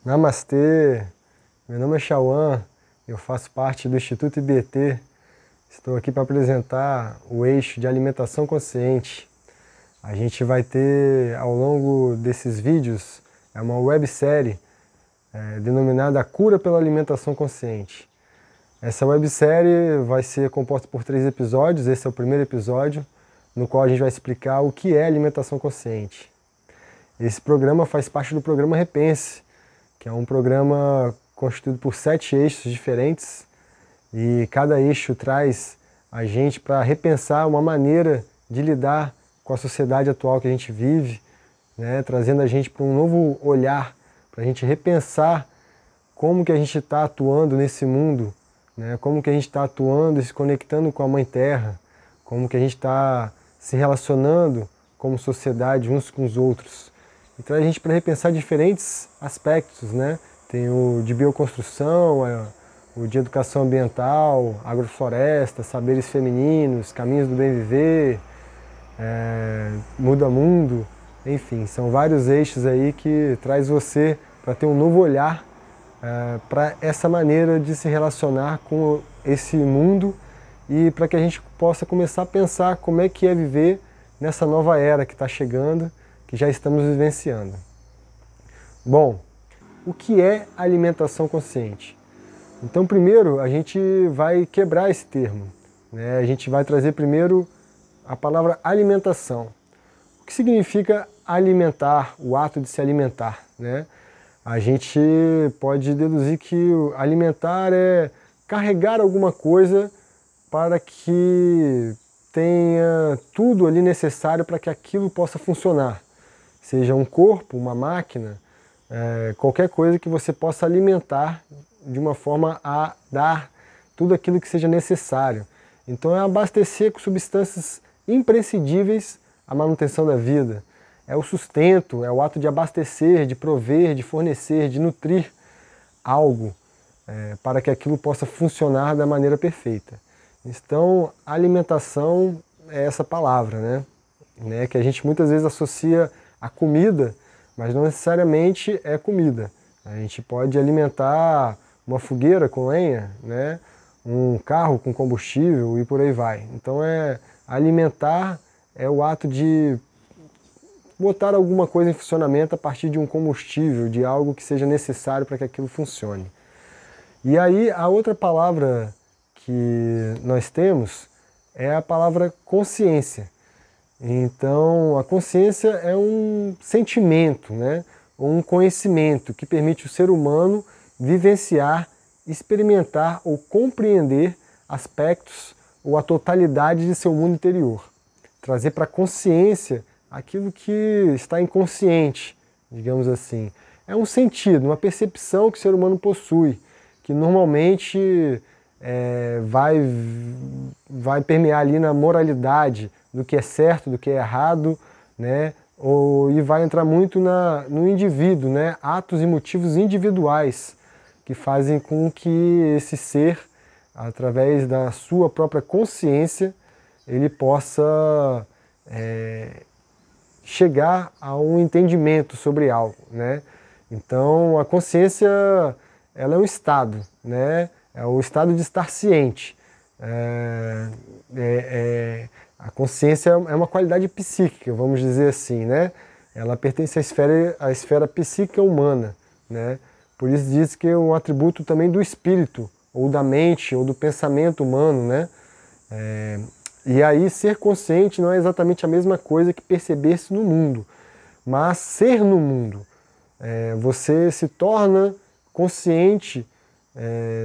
Namastê, meu nome é Chauã, eu faço parte do Instituto IBT. Estou aqui para apresentar o eixo de alimentação consciente. A gente vai ter ao longo desses vídeos uma websérie denominada A Cura pela Alimentação Consciente. Essa websérie vai ser composta por 3 episódios, esse é o primeiro episódio, no qual a gente vai explicar o que é alimentação consciente. Esse programa faz parte do programa Repense, que é um programa constituído por 7 eixos diferentes, e cada eixo traz a gente para repensar uma maneira de lidar com a sociedade atual que a gente vive, né, trazendo a gente para um novo olhar, para a gente repensar como que a gente está atuando nesse mundo, né, como que a gente está atuando e se conectando com a Mãe Terra, como que a gente está se relacionando como sociedade uns com os outros. E traz a gente para repensar diferentes aspectos, né? Tem o de bioconstrução, o de educação ambiental, agrofloresta, saberes femininos, caminhos do bem viver, muda mundo, enfim, são vários eixos aí que traz você para ter um novo olhar para essa maneira de se relacionar com esse mundo e para que a gente possa começar a pensar como é que é viver nessa nova era que está chegando, que já estamos vivenciando. Bom, o que é alimentação consciente? Então, primeiro, a gente vai quebrar esse termo, né? A gente vai trazer primeiro a palavra alimentação. O que significa alimentar, o ato de se alimentar, né? A gente pode deduzir que alimentar é carregar alguma coisa para que tenha tudo ali necessário para que aquilo possa funcionar. Seja um corpo, uma máquina, qualquer coisa que você possa alimentar de uma forma a dar tudo aquilo que seja necessário. Então é abastecer com substâncias imprescindíveis a manutenção da vida. É o sustento, é o ato de abastecer, de prover, de fornecer, de nutrir algo para que aquilo possa funcionar da maneira perfeita. Então, alimentação é essa palavra, né? Que a gente muitas vezes associa a comida, mas não necessariamente é comida. A gente pode alimentar uma fogueira com lenha, né? Um carro com combustível e por aí vai. Então alimentar é o ato de botar alguma coisa em funcionamento a partir de um combustível, de algo que seja necessário para que aquilo funcione. E aí a outra palavra que nós temos é a palavra consciência. Então, a consciência é um sentimento, né? Ou um conhecimento que permite o ser humano vivenciar, experimentar ou compreender aspectos ou a totalidade de seu mundo interior. Trazer para a consciência aquilo que está inconsciente, digamos assim. É um sentido, uma percepção que o ser humano possui, que normalmente vai permear ali na moralidade do que é certo, do que é errado, né? E vai entrar muito no indivíduo, né? Atos e motivos individuais que fazem com que esse ser, através da sua própria consciência, ele possa chegar a um entendimento sobre algo, né? Então, a consciência, ela é um estado, né? É o estado de estar ciente. A consciência é uma qualidade psíquica, vamos dizer assim, né? Ela pertence à esfera psíquica humana, né? Por isso diz que é um atributo também do espírito, ou da mente, ou do pensamento humano, né? E aí ser consciente não é exatamente a mesma coisa que perceber-se no mundo, mas ser no mundo. Você se torna consciente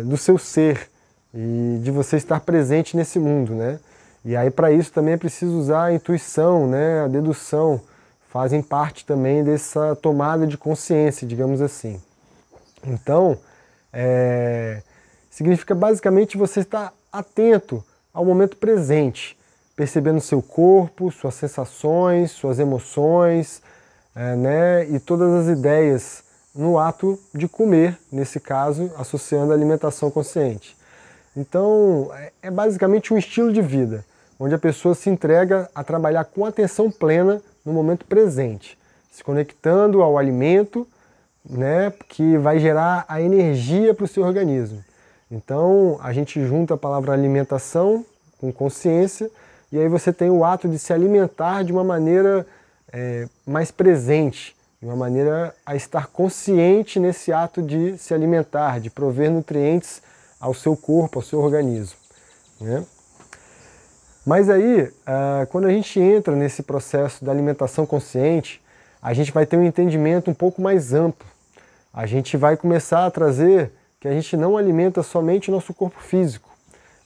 do seu ser e de você estar presente nesse mundo, né? E aí para isso também é preciso usar a intuição, né? A dedução, fazem parte também dessa tomada de consciência, digamos assim. Então, significa basicamente você estar atento ao momento presente, percebendo seu corpo, suas sensações, suas emoções, né? E todas as ideias no ato de comer, nesse caso, associando a alimentação consciente. Então, é basicamente um estilo de vida, onde a pessoa se entrega a trabalhar com atenção plena no momento presente, se conectando ao alimento, né, que vai gerar a energia para o seu organismo. Então, a gente junta a palavra alimentação com consciência, e aí você tem o ato de se alimentar de uma maneira mais presente, de uma maneira a estar consciente nesse ato de se alimentar, de prover nutrientes ao seu corpo, ao seu organismo, né? Mas aí, quando a gente entra nesse processo da alimentação consciente, a gente vai ter um entendimento um pouco mais amplo. A gente vai começar a trazer que a gente não alimenta somente o nosso corpo físico.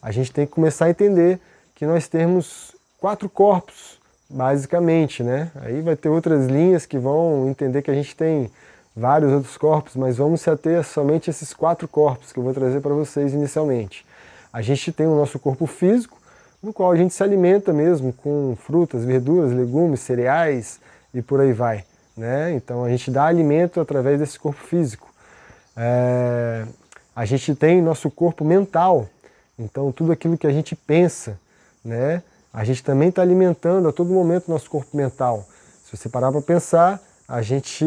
A gente tem que começar a entender que nós temos 4 corpos, basicamente, né? Aí vai ter outras linhas que vão entender que a gente tem vários outros corpos, mas vamos se ater somente a esses 4 corpos que eu vou trazer para vocês inicialmente. A gente tem o nosso corpo físico, no qual a gente se alimenta mesmo com frutas, verduras, legumes, cereais e por aí vai, né? Então a gente dá alimento através desse corpo físico. A gente tem nosso corpo mental, então tudo aquilo que a gente pensa, né? A gente também está alimentando a todo momento o nosso corpo mental. Se você parar para pensar, a gente,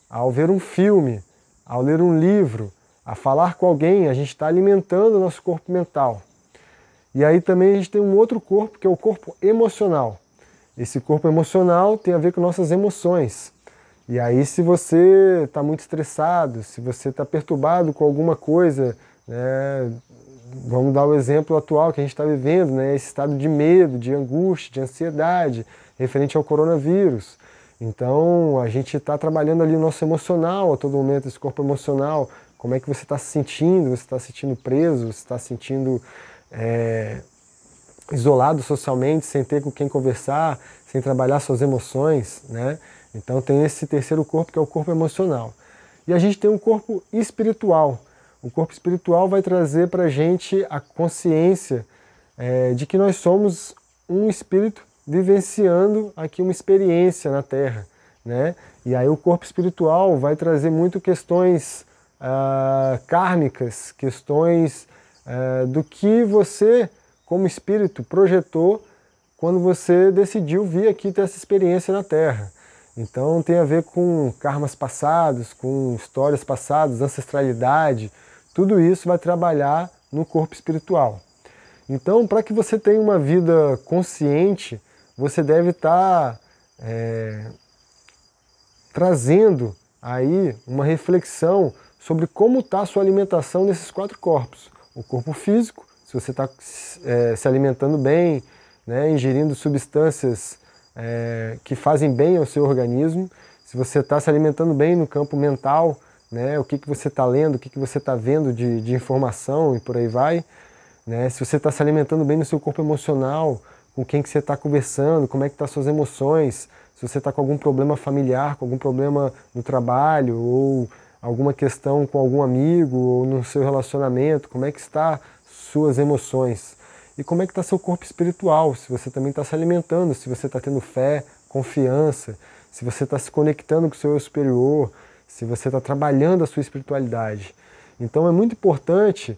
ao ver um filme, ao ler um livro, a falar com alguém, a gente está alimentando o nosso corpo mental. E aí também a gente tem um outro corpo, que é o corpo emocional. Esse corpo emocional tem a ver com nossas emoções. E aí se você está muito estressado, se você está perturbado com alguma coisa, né, vamos dar o exemplo atual que a gente está vivendo, né, esse estado de medo, de angústia, de ansiedade, referente ao coronavírus. Então a gente está trabalhando ali o nosso emocional a todo momento, esse corpo emocional. Como é que você está se sentindo? Você está se sentindo preso? Você está se sentindo isolado socialmente, sem ter com quem conversar, sem trabalhar suas emoções, né? Então tem esse terceiro corpo, que é o corpo emocional. E a gente tem um corpo espiritual. O corpo espiritual vai trazer para a gente a consciência de que nós somos um espírito vivenciando aqui uma experiência na Terra, né? E aí o corpo espiritual vai trazer muito questões kármicas, questões do que você, como espírito, projetou quando você decidiu vir aqui ter essa experiência na Terra. Então tem a ver com karmas passados, com histórias passadas, ancestralidade, tudo isso vai trabalhar no corpo espiritual. Então, para que você tenha uma vida consciente, você deve estar trazendo aí uma reflexão sobre como está a sua alimentação nesses 4 corpos. O corpo físico, se você está se alimentando bem, né, ingerindo substâncias que fazem bem ao seu organismo, se você está se alimentando bem no campo mental, né, o que você está lendo, o que você está vendo de informação e por aí vai, né, se você está se alimentando bem no seu corpo emocional, com quem que você está conversando, como é que estão as suas emoções, se você está com algum problema familiar, com algum problema no trabalho, ou alguma questão com algum amigo, ou no seu relacionamento, como é que está suas emoções. E como é que está seu corpo espiritual, se você também está se alimentando, se você está tendo fé, confiança, se você está se conectando com o seu eu superior, se você está trabalhando a sua espiritualidade. Então é muito importante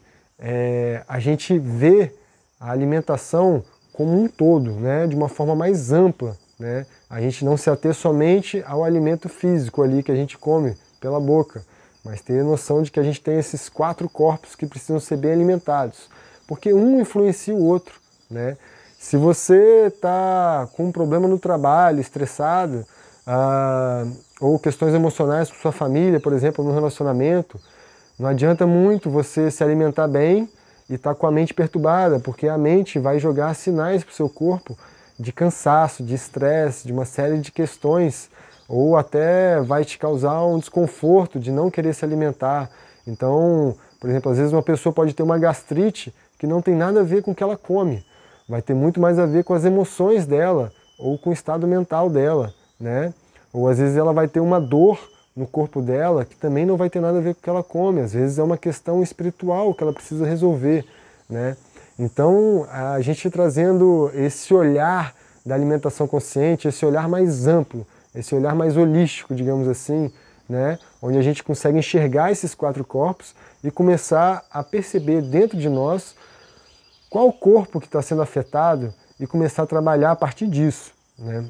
a gente ver a alimentação como um todo, né, de uma forma mais ampla, né? A gente não se ater somente ao alimento físico ali que a gente come pela boca, mas ter noção de que a gente tem esses 4 corpos que precisam ser bem alimentados, porque um influencia o outro, né? Se você está com um problema no trabalho, estressado, ou questões emocionais com sua família, por exemplo, no relacionamento, não adianta muito você se alimentar bem e estar com a mente perturbada, porque a mente vai jogar sinais para o seu corpo de cansaço, de estresse, de uma série de questões, ou até vai te causar um desconforto de não querer se alimentar. Então, por exemplo, às vezes uma pessoa pode ter uma gastrite que não tem nada a ver com o que ela come, vai ter muito mais a ver com as emoções dela, ou com o estado mental dela, né? Ou às vezes ela vai ter uma dor no corpo dela que também não vai ter nada a ver com o que ela come, às vezes é uma questão espiritual que ela precisa resolver, né? Então, a gente trazendo esse olhar da alimentação consciente, esse olhar mais amplo, esse olhar mais holístico, digamos assim, né? Onde a gente consegue enxergar esses 4 corpos e começar a perceber dentro de nós qual corpo que está sendo afetado e começar a trabalhar a partir disso, né?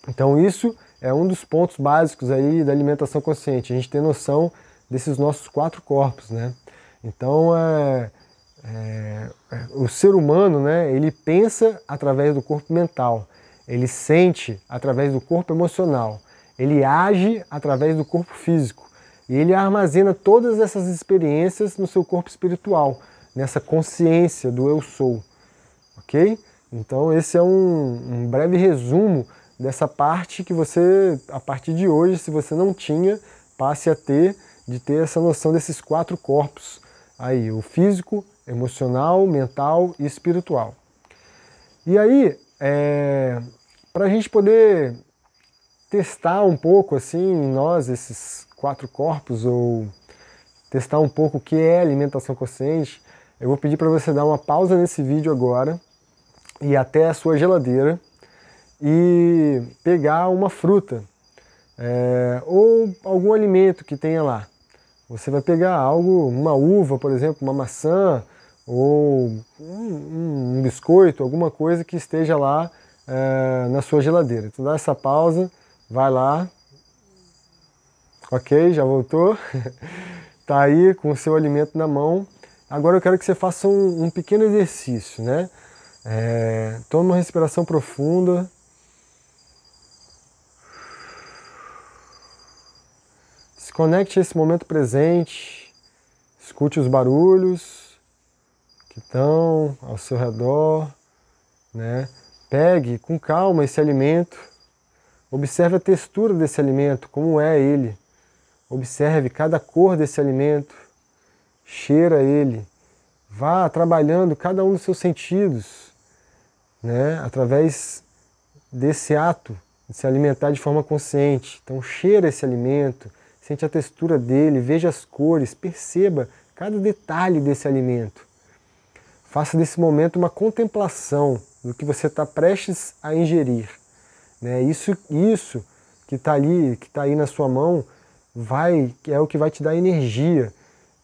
Então isso é um dos pontos básicos aí da alimentação consciente, a gente ter noção desses nossos 4 corpos, né? Então, o ser humano, né, ele pensa através do corpo mental, ele sente através do corpo emocional, ele age através do corpo físico e ele armazena todas essas experiências no seu corpo espiritual, nessa consciência do eu sou, ok? Então esse é um breve resumo dessa parte que você, a partir de hoje, se você não tinha, passe a ter, de ter essa noção desses 4 corpos aí, o físico, emocional, mental e espiritual. E aí, para a gente poder testar um pouco assim em nós esses 4 corpos, ou testar um pouco o que é alimentação consciente, eu vou pedir para você dar uma pausa nesse vídeo agora, ir até a sua geladeira e pegar uma fruta ou algum alimento que tenha lá. Você vai pegar algo, uma uva, por exemplo, uma maçã, ou um biscoito, alguma coisa que esteja lá na sua geladeira. Então dá essa pausa, vai lá, ok, já voltou, tá aí com o seu alimento na mão. Agora eu quero que você faça um pequeno exercício, né? Toma uma respiração profunda. Se conecte a esse momento presente, escute os barulhos que estão ao seu redor, né? Pegue com calma esse alimento, observe a textura desse alimento, como é ele, observe cada cor desse alimento, cheira ele, vá trabalhando cada um dos seus sentidos, né? Através desse ato de se alimentar de forma consciente. Então cheira esse alimento, sente a textura dele, veja as cores, perceba cada detalhe desse alimento. Faça desse momento uma contemplação do que você está prestes a ingerir, né? Isso que está ali, que está aí na sua mão, é o que vai te dar energia,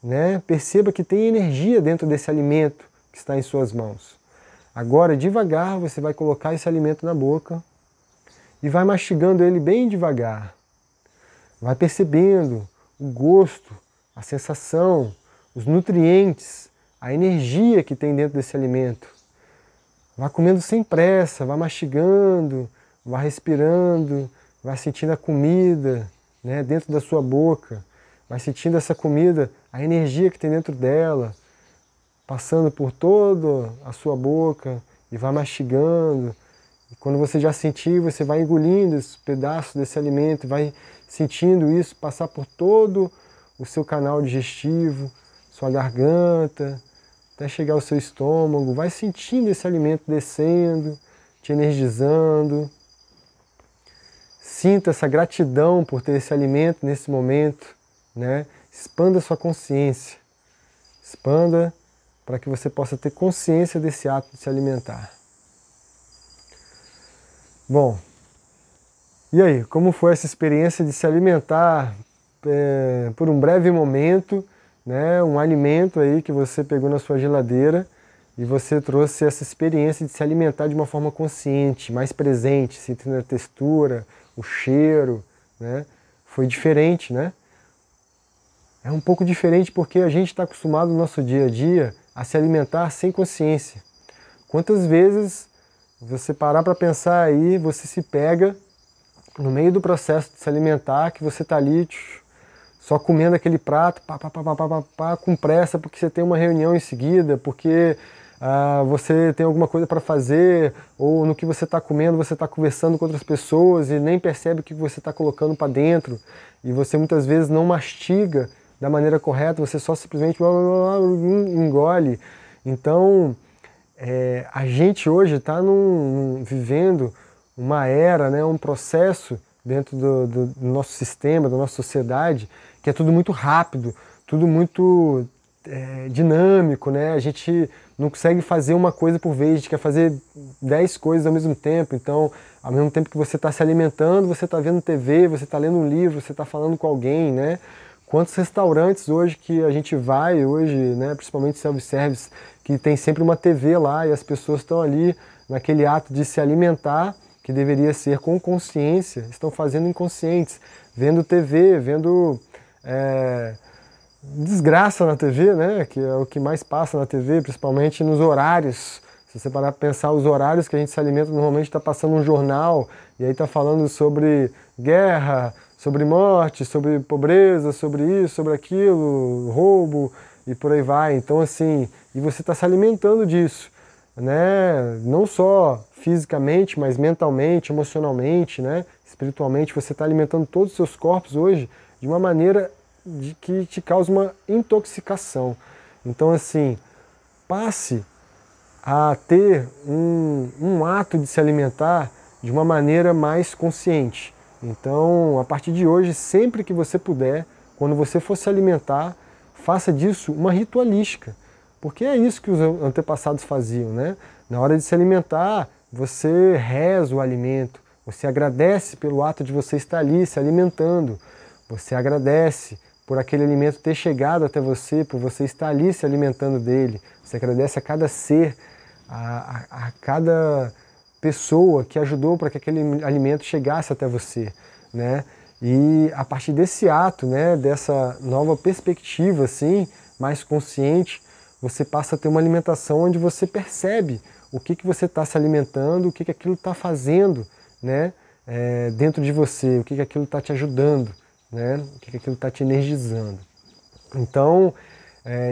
né? Perceba que tem energia dentro desse alimento que está em suas mãos. Agora, devagar, você vai colocar esse alimento na boca e vai mastigando ele bem devagar. Vai percebendo o gosto, a sensação, os nutrientes, a energia que tem dentro desse alimento. Vai comendo sem pressa, vai mastigando, vai respirando, vai sentindo a comida, né, dentro da sua boca. Vai sentindo essa comida, a energia que tem dentro dela, passando por toda a sua boca e vai mastigando. E quando você já sentir, você vai engolindo esse pedaço desse alimento, vai sentindo isso passar por todo o seu canal digestivo, sua garganta, até chegar ao seu estômago. Vai sentindo esse alimento descendo, te energizando. Sinta essa gratidão por ter esse alimento nesse momento, né? Expanda sua consciência. Expanda para que você possa ter consciência desse ato de se alimentar. Bom, e aí, como foi essa experiência de se alimentar por um breve momento, né, um alimento aí que você pegou na sua geladeira e você trouxe essa experiência de se alimentar de uma forma consciente, mais presente, sentindo a textura, o cheiro, né? Foi diferente, né? É um pouco diferente porque a gente está acostumado no nosso dia a dia a se alimentar sem consciência. Quantas vezes você parar para pensar aí, você se pega no meio do processo de se alimentar, que você está ali só comendo aquele prato, com pressa, porque você tem uma reunião em seguida, porque você tem alguma coisa para fazer, ou no que você está comendo você está conversando com outras pessoas e nem percebe o que você está colocando para dentro, e você muitas vezes não mastiga da maneira correta, você só simplesmente engole. Então, a gente hoje está vivendo uma era, né, um processo dentro do nosso sistema, da nossa sociedade, que é tudo muito rápido, tudo muito dinâmico, né? A gente não consegue fazer uma coisa por vez, a gente quer fazer 10 coisas ao mesmo tempo. Então, ao mesmo tempo que você está se alimentando, você está vendo TV, você está lendo um livro, você está falando com alguém, né? Quantos restaurantes hoje que a gente vai, hoje, né, principalmente self-service, que tem sempre uma TV lá e as pessoas estão ali naquele ato de se alimentar, que deveria ser com consciência, estão fazendo inconscientes, vendo TV, vendo desgraça na TV, né? Que é o que mais passa na TV, principalmente nos horários. Se você parar para pensar, os horários que a gente se alimenta, normalmente está passando um jornal e aí está falando sobre guerra, sobre morte, sobre pobreza, sobre isso, sobre aquilo, roubo e por aí vai. Então assim, e você está se alimentando disso, né? Não só fisicamente, mas mentalmente, emocionalmente, né? Espiritualmente, você está alimentando todos os seus corpos hoje de uma maneira que te causa uma intoxicação. Então assim, passe a ter um ato de se alimentar de uma maneira mais consciente. Então, a partir de hoje, sempre que você puder, quando você for se alimentar, faça disso uma ritualística. Porque é isso que os antepassados faziam, né? Na hora de se alimentar, você reza o alimento, você agradece pelo ato de você estar ali se alimentando, você agradece por aquele alimento ter chegado até você, por você estar ali se alimentando dele, você agradece a cada ser, a cada pessoa que ajudou para que aquele alimento chegasse até você, né? E a partir desse ato, né, dessa nova perspectiva assim, mais consciente, você passa a ter uma alimentação onde você percebe o que você está se alimentando, o que aquilo está fazendo, né, dentro de você, o que aquilo está te ajudando, né, o que aquilo está te energizando. Então,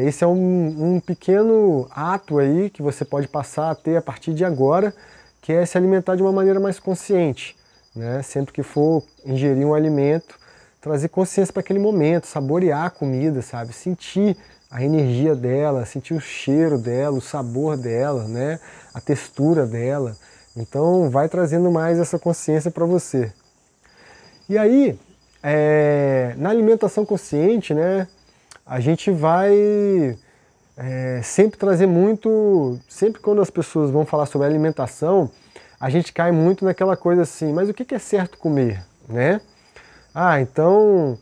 esse é um pequeno ato aí que você pode passar a ter a partir de agora, que é se alimentar de uma maneira mais consciente, né? Sempre que for ingerir um alimento, trazer consciência para aquele momento, saborear a comida, sabe? Sentir a energia dela, sentir o cheiro dela, o sabor dela, né? A textura dela. Então vai trazendo mais essa consciência para você. E aí, na alimentação consciente, né? A gente vai sempre trazer muito, sempre quando as pessoas vão falar sobre alimentação, a gente cai muito naquela coisa assim, mas o que é certo comer, né? Ah, então,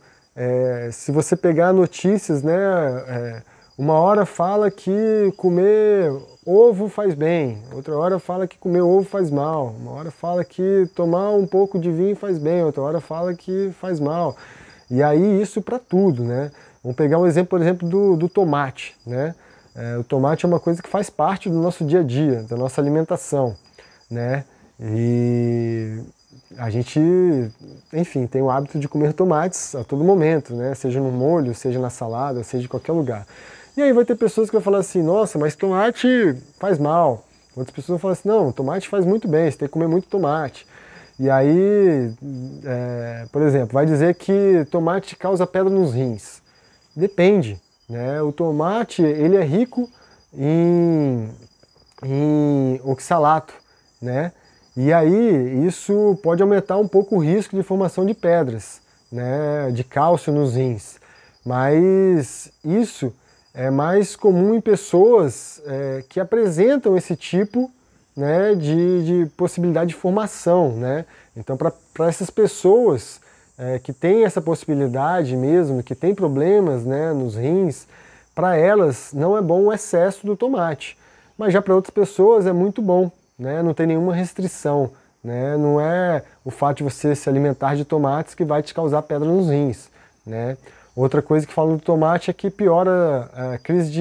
se você pegar notícias, né, uma hora fala que comer ovo faz bem, outra hora fala que comer ovo faz mal, uma hora fala que tomar um pouco de vinho faz bem, outra hora fala que faz mal. E aí isso para tudo, né? Vamos pegar um exemplo, por exemplo, do tomate, né? O tomate é uma coisa que faz parte do nosso dia a dia, da nossa alimentação, né? E a gente, enfim, tem o hábito de comer tomates a todo momento, né? Seja no molho, seja na salada, seja em qualquer lugar. E aí vai ter pessoas que vão falar assim, nossa, mas tomate faz mal. Outras pessoas vão falar assim, não, tomate faz muito bem, você tem que comer muito tomate. E aí, por exemplo, vai dizer que tomate causa pedra nos rins. Depende, né? O tomate, ele é rico em oxalato, né? E aí isso pode aumentar um pouco o risco de formação de pedras, né? De cálcio nos rins. Mas isso é mais comum em pessoas que apresentam esse tipo, né, de possibilidade de formação, né? Então, para essas pessoas que têm essa possibilidade mesmo, que têm problemas, né, nos rins, para elas não é bom o excesso do tomate. Mas já para outras pessoas é muito bom, né? Não tem nenhuma restrição, né? Não é o fato de você se alimentar de tomates que vai te causar pedra nos rins, né? Outra coisa que falam do tomate é que piora a crise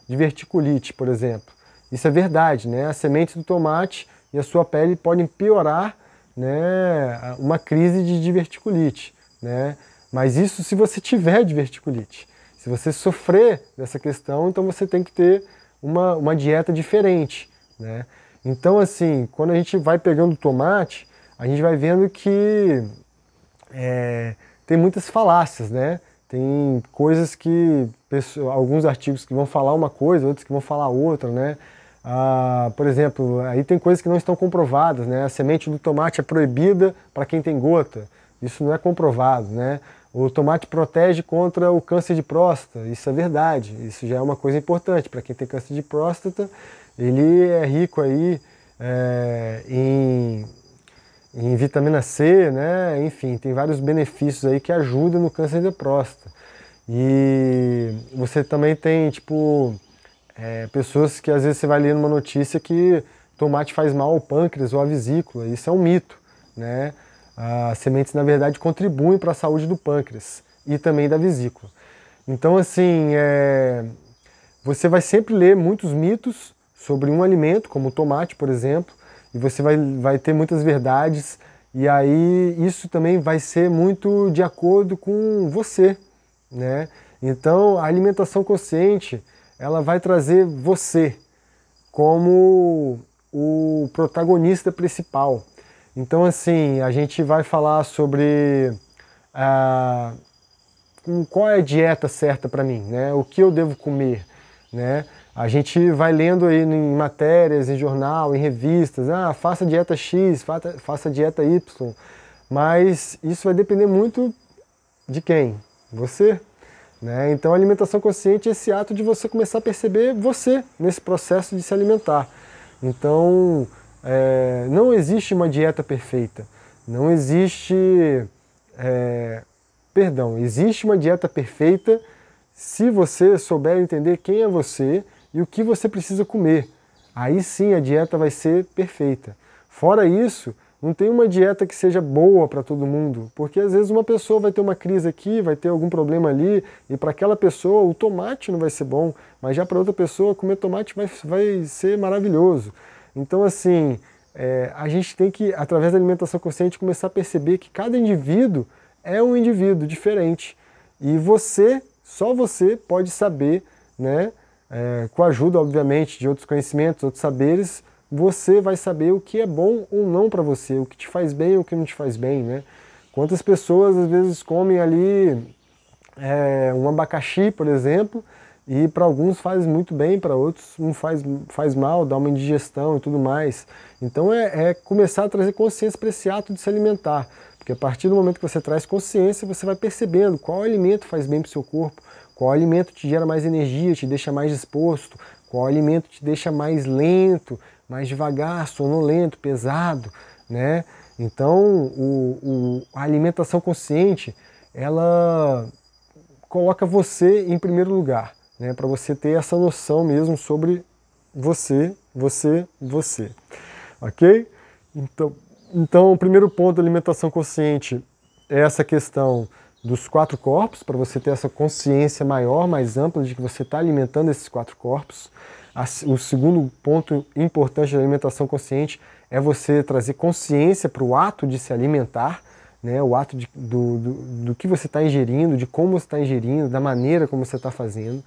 de verticulite, por exemplo. Isso é verdade, né? As sementes do tomate e a sua pele podem piorar, né, uma crise de diverticulite, né? Mas isso se você tiver diverticulite. Se você sofrer dessa questão, então você tem que ter uma dieta diferente, né? Então, assim, quando a gente vai pegando o tomate, a gente vai vendo que tem muitas falácias, né? Tem coisas que, alguns artigos que vão falar uma coisa, outros que vão falar outra, né? Por exemplo, aí tem coisas que não estão comprovadas, né? A semente do tomate é proibida para quem tem gota, isso não é comprovado, né? O tomate protege contra o câncer de próstata, isso é verdade, isso já é uma coisa importante. Para quem tem câncer de próstata, ele é rico aí em vitamina C, né? Enfim, tem vários benefícios aí que ajudam no câncer de próstata. E você também tem, tipo, pessoas que às vezes você vai ler numa notícia que tomate faz mal ao pâncreas ou à vesícula. Isso é um mito, né? As sementes, na verdade, contribuem para a saúde do pâncreas e também da vesícula. Então, assim, você vai sempre ler muitos mitos sobre um alimento, como o tomate, por exemplo, e você vai ter muitas verdades, e aí isso também vai ser muito de acordo com você, né? Então, a alimentação consciente, ela vai trazer você como o protagonista principal. Então, assim, a gente vai falar sobre qual é a dieta certa para mim, né? O que eu devo comer, né? A gente vai lendo aí em matérias, em jornal, em revistas, faça dieta X, faça dieta Y, mas isso vai depender muito de quem? Você. Né? Então a alimentação consciente é esse ato de você começar a perceber você nesse processo de se alimentar. Então não existe uma dieta perfeita, não existe, existe uma dieta perfeita se você souber entender quem é você e o que você precisa comer. Aí sim a dieta vai ser perfeita. Fora isso, não tem uma dieta que seja boa para todo mundo, porque às vezes uma pessoa vai ter uma crise aqui, vai ter algum problema ali, e para aquela pessoa o tomate não vai ser bom, mas já para outra pessoa comer tomate vai ser maravilhoso. Então assim, a gente tem que, através da alimentação consciente, começar a perceber que cada indivíduo é um indivíduo diferente. E você, só você pode saber, né, com a ajuda, obviamente, de outros conhecimentos, outros saberes, você vai saber o que é bom ou não para você, o que te faz bem ou o que não te faz bem, né? Quantas pessoas às vezes comem ali um abacaxi, por exemplo, e para alguns faz muito bem, para outros não faz mal, dá uma indigestão e tudo mais. Então começar a trazer consciência para esse ato de se alimentar, porque a partir do momento que você traz consciência, você vai percebendo qual alimento faz bem para o seu corpo, qual alimento te gera mais energia, te deixa mais disposto, qual alimento te deixa mais lento, mais devagar, sonolento, pesado, né? Então, a alimentação consciente, ela coloca você em primeiro lugar, né? Para você ter essa noção mesmo sobre você, ok? Então, o primeiro ponto da alimentação consciente é essa questão dos 4 corpos, para você ter essa consciência maior, mais ampla de que você está alimentando esses 4 corpos. O segundo ponto importante da alimentação consciente é você trazer consciência para o ato de se alimentar, né? O ato do que você está ingerindo, de como você está ingerindo, da maneira como você está fazendo.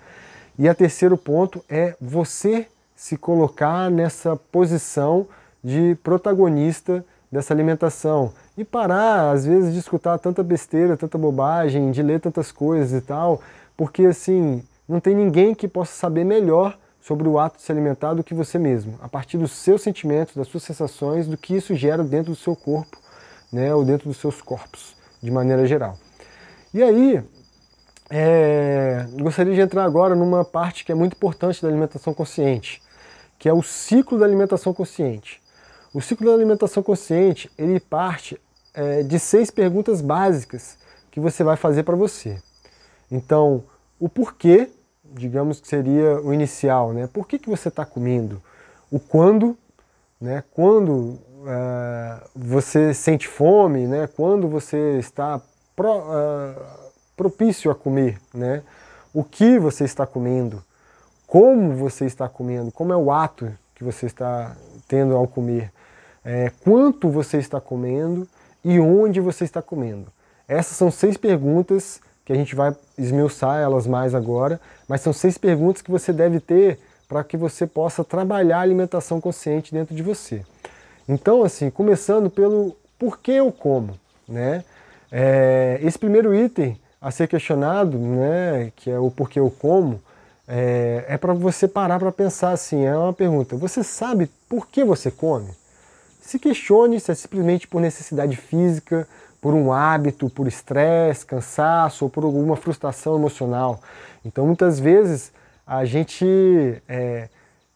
E o terceiro ponto é você se colocar nessa posição de protagonista dessa alimentação e parar, às vezes, de escutar tanta besteira, tanta bobagem, de ler tantas coisas e tal, porque assim, não tem ninguém que possa saber melhor sobre o ato de se alimentar do que você mesmo, a partir dos seus sentimentos, das suas sensações, do que isso gera dentro do seu corpo, né, ou dentro dos seus corpos, de maneira geral. E aí, gostaria de entrar agora numa parte que é muito importante da alimentação consciente, que é o ciclo da alimentação consciente. O ciclo da alimentação consciente, ele parte de 6 perguntas básicas que você vai fazer para você. Então, o porquê, digamos que seria o inicial, né? Por que você está comendo? O quando, né? Quando você sente fome, né? Quando você está propício a comer, né? O que você está comendo? Como você está comendo? Como é o ato que você está tendo ao comer? Quanto você está comendo e onde você está comendo? Essas são 6 perguntas que a gente vai esmiuçar elas mais agora, mas são 6 perguntas que você deve ter para que você possa trabalhar a alimentação consciente dentro de você. Então, assim, começando pelo porquê eu como, né? Esse primeiro item a ser questionado, né, que é o porquê eu como, é para você parar para pensar assim, é uma pergunta, você sabe por que você come? Se questione se é simplesmente por necessidade física, por um hábito, por estresse, cansaço ou por alguma frustração emocional. Então muitas vezes a gente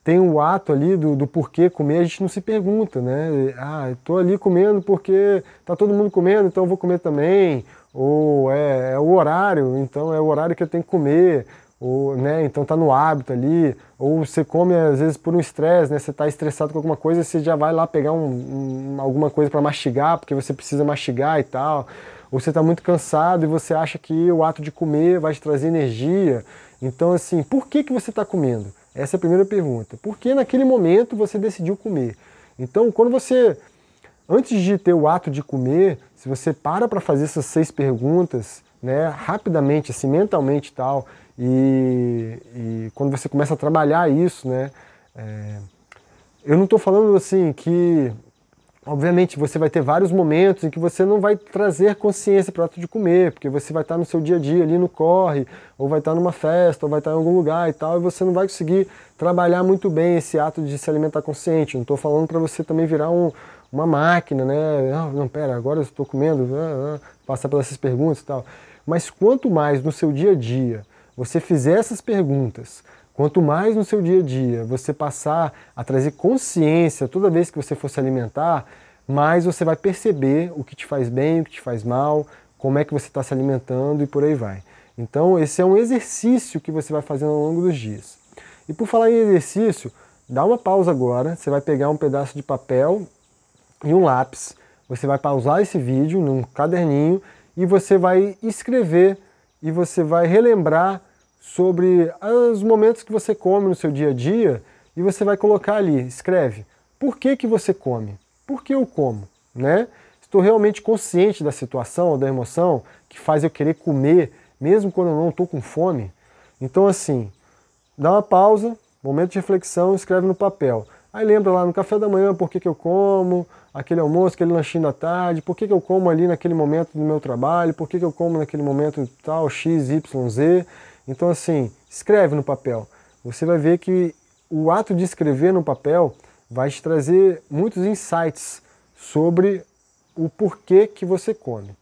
tem o ato ali do porquê comer, a gente não se pergunta, né? Estou ali comendo porque está todo mundo comendo, então eu vou comer também. Ou é o horário, então é o horário que eu tenho que comer. ou, né, então tá no hábito ali, ou você come às vezes por um estresse, né, você tá estressado com alguma coisa, você já vai lá pegar alguma coisa para mastigar, porque você precisa mastigar e tal, ou você tá muito cansado e você acha que o ato de comer vai te trazer energia. Então assim, por que que você está comendo? Essa é a primeira pergunta. Por que naquele momento você decidiu comer? Então quando você, antes de ter o ato de comer, se você para fazer essas 6 perguntas, né, rapidamente, assim, mentalmente e tal, e quando você começa a trabalhar isso, né, eu não estou falando assim que, obviamente, você vai ter vários momentos em que você não vai trazer consciência para o ato de comer, porque você vai estar no seu dia a dia ali no corre, ou vai estar numa festa, ou vai estar em algum lugar e tal, e você não vai conseguir trabalhar muito bem esse ato de se alimentar consciente. Não estou falando para você também virar uma máquina, né? Não, pera, agora eu estou comendo, passar pelas essas perguntas e tal. Mas quanto mais no seu dia a dia você fizer essas perguntas, quanto mais no seu dia a dia você passar a trazer consciência toda vez que você for se alimentar, mais você vai perceber o que te faz bem, o que te faz mal, como é que você está se alimentando e por aí vai. Então esse é um exercício que você vai fazendo ao longo dos dias. E por falar em exercício, dá uma pausa agora, você vai pegar um pedaço de papel e um lápis, você vai pausar esse vídeo num caderninho e você vai escrever e você vai relembrar sobre os momentos que você come no seu dia a dia e você vai colocar ali, escreve, por que que você come? Por que eu como? Né? Estou realmente consciente da situação ou da emoção que faz eu querer comer, mesmo quando eu não estou com fome? Então assim, dá uma pausa, momento de reflexão, escreve no papel. Aí lembra lá no café da manhã por que que eu como, aquele almoço, aquele lanchinho da tarde, por que que eu como ali naquele momento do meu trabalho, por que que eu como naquele momento tal, X, Y, Z. Então assim, escreve no papel. Você vai ver que o ato de escrever no papel vai te trazer muitos insights sobre o porquê que você come.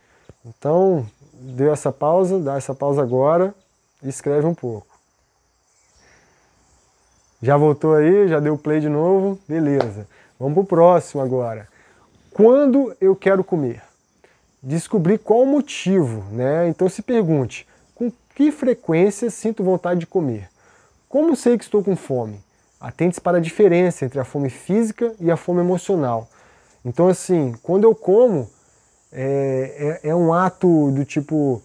Então, deu essa pausa, dá essa pausa agora e escreve um pouco. Já voltou aí? Já deu play de novo? Beleza. Vamos para o próximo agora. Quando eu quero comer? Descobrir qual o motivo, né? Então se pergunte, com que frequência sinto vontade de comer? Como sei que estou com fome? Atente-se para a diferença entre a fome física e a fome emocional. Então assim, quando eu como, é um ato do tipo...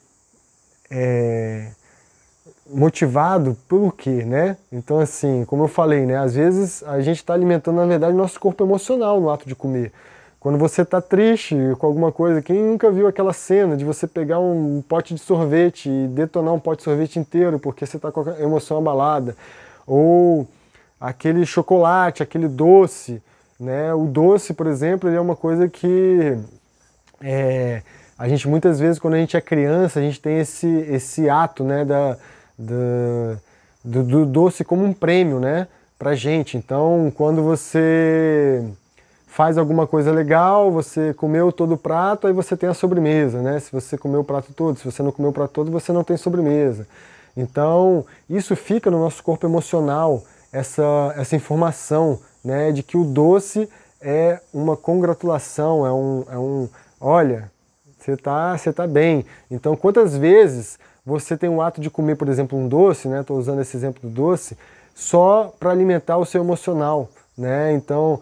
motivado pelo quê, né? Então assim, como eu falei, né? Às vezes a gente está alimentando, na verdade, nosso corpo emocional no ato de comer. Quando você está triste com alguma coisa, quem nunca viu aquela cena de você pegar um pote de sorvete e detonar um pote de sorvete inteiro porque você está com a emoção abalada? Ou aquele chocolate, aquele doce, né? O doce, por exemplo, ele é uma coisa que a gente muitas vezes, quando a gente é criança, a gente tem esse ato, né, do doce como um prêmio, né, pra gente. Então, quando você faz alguma coisa legal, você comeu todo o prato, aí você tem a sobremesa, né? Se você comeu o prato todo, se você não comeu o prato todo, você não tem sobremesa. Então, isso fica no nosso corpo emocional, essa informação, né, de que o doce é uma congratulação, olha, você tá bem. Então, quantas vezes você tem o ato de comer, por exemplo, um doce, né? Estou usando esse exemplo do doce, só para alimentar o seu emocional, né? Então,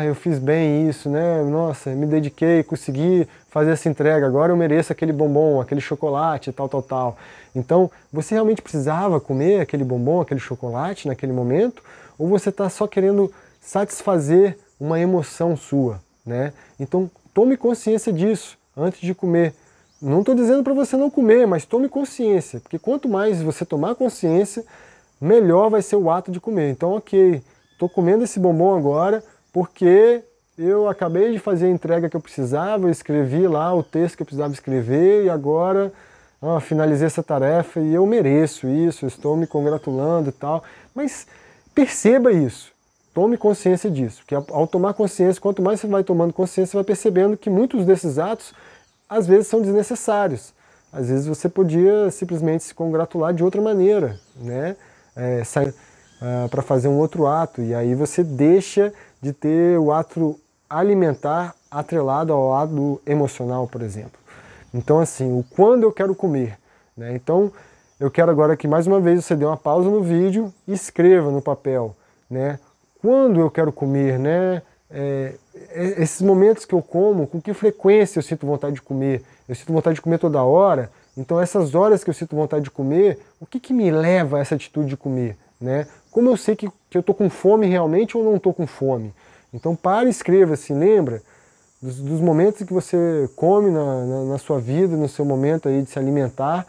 eu fiz bem isso, né? Nossa, me dediquei, consegui fazer essa entrega, agora eu mereço aquele bombom, aquele chocolate, tal, tal, tal. Então, você realmente precisava comer aquele bombom, aquele chocolate naquele momento? Ou você está só querendo satisfazer uma emoção sua, né? Então, tome consciência disso antes de comer. Não estou dizendo para você não comer, mas tome consciência, porque quanto mais você tomar consciência, melhor vai ser o ato de comer. Então, ok, estou comendo esse bombom agora porque eu acabei de fazer a entrega que eu precisava, eu escrevi lá o texto que eu precisava escrever e agora finalizei essa tarefa e eu mereço isso, estou me congratulando e tal. Mas perceba isso, tome consciência disso, porque ao tomar consciência, quanto mais você vai tomando consciência, você vai percebendo que muitos desses atos às vezes são desnecessários. Às vezes você podia simplesmente se congratular de outra maneira, né? Para fazer um outro ato, e aí você deixa de ter o ato alimentar atrelado ao lado emocional, por exemplo. Então assim, o quando eu quero comer, né? Então eu quero agora que mais uma vez você dê uma pausa no vídeo e escreva no papel, né? Quando eu quero comer, né? Esses momentos que eu como, com que frequência eu sinto vontade de comer? Eu sinto vontade de comer toda hora? Então essas horas que eu sinto vontade de comer, o que me leva a essa atitude de comer, né? Como eu sei que eu estou com fome realmente ou não estou com fome? Então para e escreva, se lembra dos momentos que você come na sua vida, no seu momento aí de se alimentar,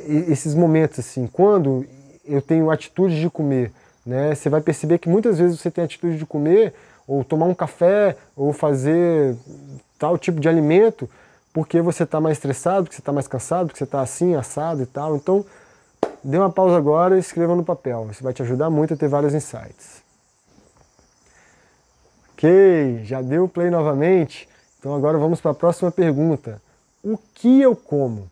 esses momentos assim, quando eu tenho atitude de comer, né? Você vai perceber que muitas vezes você tem atitude de comer, ou tomar um café, ou fazer tal tipo de alimento, porque você está mais estressado, porque você está mais cansado, porque você está assim, assado e tal. Então, dê uma pausa agora e escreva no papel. Isso vai te ajudar muito a ter vários insights. Ok, já deu play novamente? Então agora vamos para a próxima pergunta. O que eu como?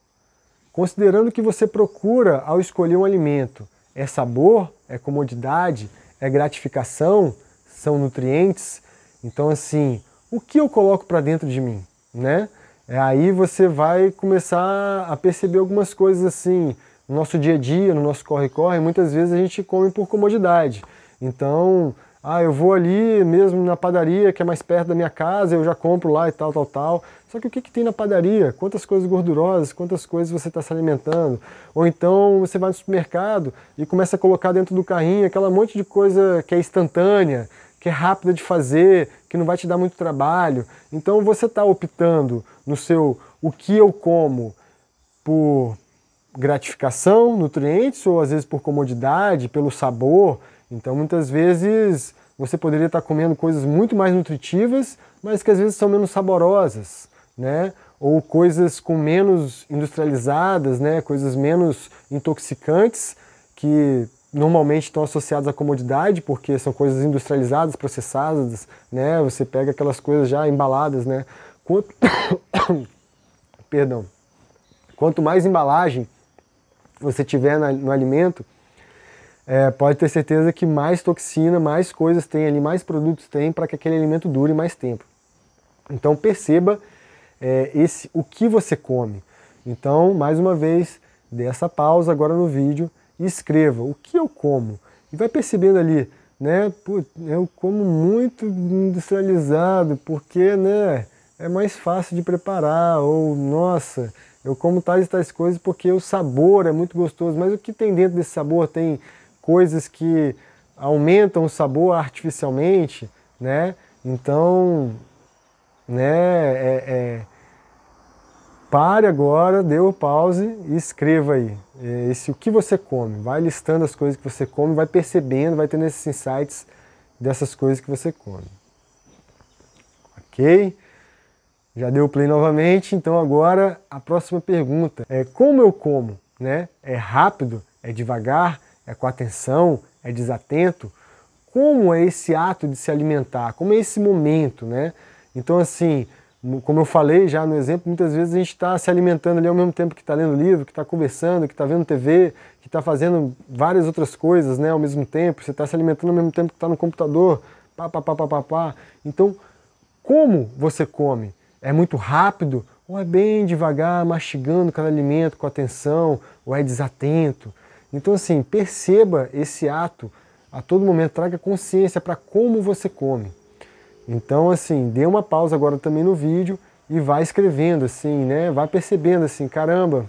Considerando que você procura ao escolher um alimento, é sabor, é comodidade, é gratificação, são nutrientes. Então assim, o que eu coloco para dentro de mim, né? Aí você vai começar a perceber algumas coisas assim, no nosso dia a dia, no nosso corre-corre, muitas vezes a gente come por comodidade. Então, eu vou ali mesmo na padaria, que é mais perto da minha casa, eu já compro lá e tal, tal, tal. Só que o que tem na padaria? Quantas coisas gordurosas, quantas coisas você está se alimentando? Ou então você vai no supermercado e começa a colocar dentro do carrinho aquela monte de coisa que é instantânea, que é rápida de fazer, que não vai te dar muito trabalho. Então você está optando no seu o que eu como por gratificação, nutrientes, ou às vezes por comodidade, pelo sabor. Então muitas vezes você poderia estar comendo coisas muito mais nutritivas, mas que às vezes são menos saborosas, né? Ou coisas com menos industrializadas, né? Coisas menos intoxicantes, que normalmente estão associadas à comodidade, porque são coisas industrializadas, processadas, né? Você pega aquelas coisas já embaladas, né? Perdão. Quanto mais embalagem você tiver no alimento, pode ter certeza que mais toxina, mais coisas tem ali, mais produtos tem para que aquele alimento dure mais tempo. Então perceba o que você come. Então, mais uma vez, dê essa pausa agora no vídeo e escreva o que eu como. E vai percebendo ali, né? Eu como muito industrializado porque, né, é mais fácil de preparar, ou nossa, eu como tais e tais coisas porque o sabor é muito gostoso, mas o que tem dentro desse sabor? Tem coisas que aumentam o sabor artificialmente, né? Então, né, pare agora, dê o pause e escreva aí o que você come. Vai listando as coisas que você come, vai percebendo, vai tendo esses insights dessas coisas que você come. Ok? Já deu o play novamente, então agora a próxima pergunta é como eu como, né? É rápido? É devagar? É com atenção? É desatento? Como é esse ato de se alimentar? Como é esse momento, né? Então assim, como eu falei já no exemplo, muitas vezes a gente está se alimentando ali ao mesmo tempo que está lendo livro, que está conversando, que está vendo TV, que está fazendo várias outras coisas, né, ao mesmo tempo. Você está se alimentando ao mesmo tempo que está no computador, pá. Então, como você come? É muito rápido ou é bem devagar, mastigando cada alimento com atenção, ou é desatento? Então assim, perceba esse ato a todo momento, traga consciência para como você come. Então assim, dê uma pausa agora também no vídeo e vai escrevendo assim, né? Vai percebendo assim, caramba,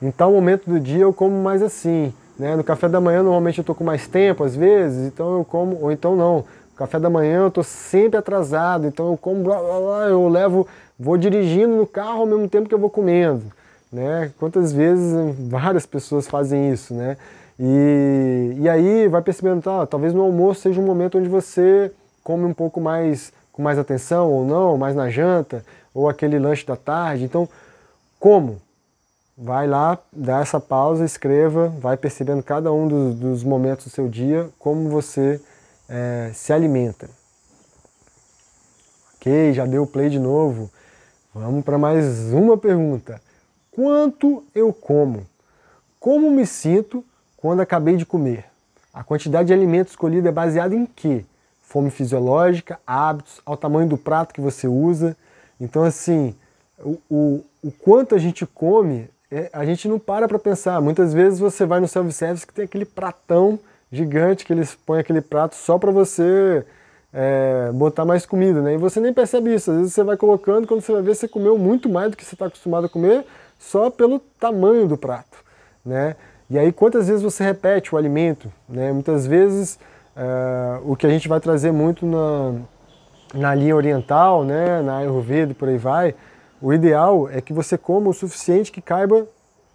em tal momento do dia eu como mais assim, né? No café da manhã normalmente eu tô com mais tempo às vezes, então eu como, ou então não. No café da manhã eu tô sempre atrasado, então eu como blá blá blá, vou dirigindo no carro ao mesmo tempo que eu vou comendo, né? Quantas vezes várias pessoas fazem isso, né? E aí vai percebendo, talvez no almoço seja um momento onde você come um pouco mais, com mais atenção ou não, mais na janta, ou aquele lanche da tarde. Então, como? Vai lá, dá essa pausa, escreva, vai percebendo cada um dos momentos do seu dia, como você se alimenta. Ok, já deu o play de novo. Vamos para mais uma pergunta. Quanto eu como? Como me sinto quando acabei de comer? A quantidade de alimento escolhido é baseada em quê? Fome fisiológica, hábitos, ao tamanho do prato que você usa. Então assim, o quanto a gente come a gente não para pensar. Muitas vezes você vai no self-service que tem aquele pratão gigante, que eles põem aquele prato só para você botar mais comida, né? E você nem percebe isso. Às vezes você vai colocando, quando você vai ver, você comeu muito mais do que você está acostumado a comer, só pelo tamanho do prato, né? E aí quantas vezes você repete o alimento, né? Muitas vezes o que a gente vai trazer muito na linha oriental, né? Na Ayurveda e por aí vai, o ideal é que você coma o suficiente que caiba